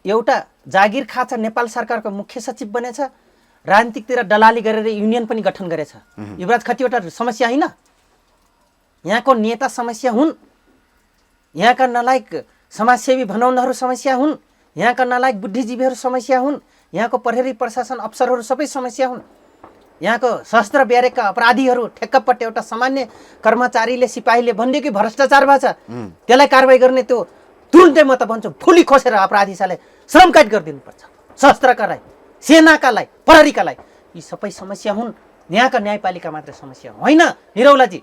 एउटा जागिर खाछ, नेपाल सरकारको मुख्य सचिव बनेछ, राजनीतिकतिर दलाली गरेर युनियन पनि गठन गरेछ, युवराज खतिवटा समस्या होइन। यहाँको नेता समस्या हुन्, यहाँका नालायक समाजसेवी भनौँदाहरू समस्या हुन्, यहाँका नालायक बुद्धिजीवीहरू समस्या हुन्, यहाँको प्रहरी प्रशासन अफसरहरू सबै समस्या हुन्, यहाँको सशस्त्र ब्यारेकका अपराधीहरू ठेक्कपट्ट एउटा सामान्य कर्मचारीले सिपाहीले भनिदियो कि भ्रष्टाचार भएको छ, त्यसलाई कारवाही गर्ने त्यो तुरुन्तै म त भन्छु फुली खोसेर अपराधीलाई श्रम कैद गरिदिनुपर्छ, सशस्त्रकालाई, सेनाकालाई, प्रहरीकालाई। यी सबै समस्या हुन्, यहाँका न्यायपालिका मात्र समस्या होइन निरौलाजी।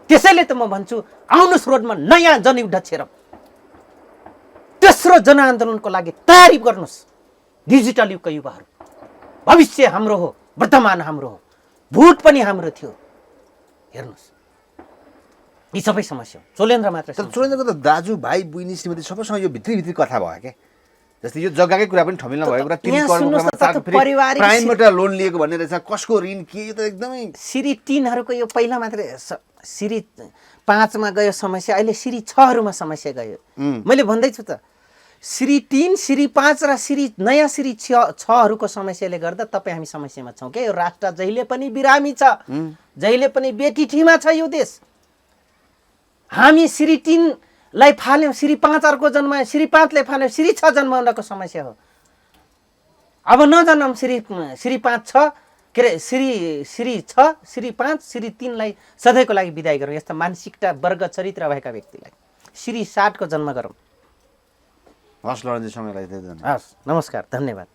त्यसैले त म भन्छु आउनुहोस् रोडमा नयाँ जनयुद्ध छेरौँ, तेस्रो जनआन्दोलनको लागि तयारी गर्नुहोस्। डिजिटल युगका युवाहरू, भविष्य हाम्रो हो, वर्तमान हाम्रो हो, भूत पनि हाम्रो थियो। हेर्नुहोस् यी सबै समस्या चोलेन्द्र मात्र। तर चोलेन्द्रको त दाजु भाइ बहिनी श्रीमती सबैसँग यो भित्री कथा भयो क्या। जस्तै यो जग्गाकै कुरा पनि ठमिल नभएको कुरा, 3 करोड प्राइमबाट लोन लिएको भन्ने रहेछ, कसको ऋण के, यो त एकदमै सिरी 3हरूको यो पहिला मात्रै सिरी 5 मा गयो समस्या, अहिले सिरी 6 हरूमा समस्या गयो। मैले भन्दैछु त श्री 3, श्री 5 र नयाँ श्री 6हरूको समस्याले गर्दा तपाईँ हामी समस्यामा छौँ के। यो राष्ट्र जहिले पनि बिरामी छ, जहिले पनि बेटिठीमा छ यो देश। हामी श्री 3लाई फाल्यौँ, श्री 5 अर्को जन्मायो, श्री 5ले फाल्यौँ, श्री 6 जन्माउनको समस्या हो। अब नजन्म श्री 5 6 के अरे श्री 6, श्री 5, श्री 3लाई सधैँको लागि विदाई गरौँ। यस्ता मानसिकता वर्ग चरित्र भएका व्यक्तिलाई श्री 7को जन्म गरौँ। हस् लडजी, समयलाई धेरै धन्यवाद। हस्, नमस्कार, धन्यवाद।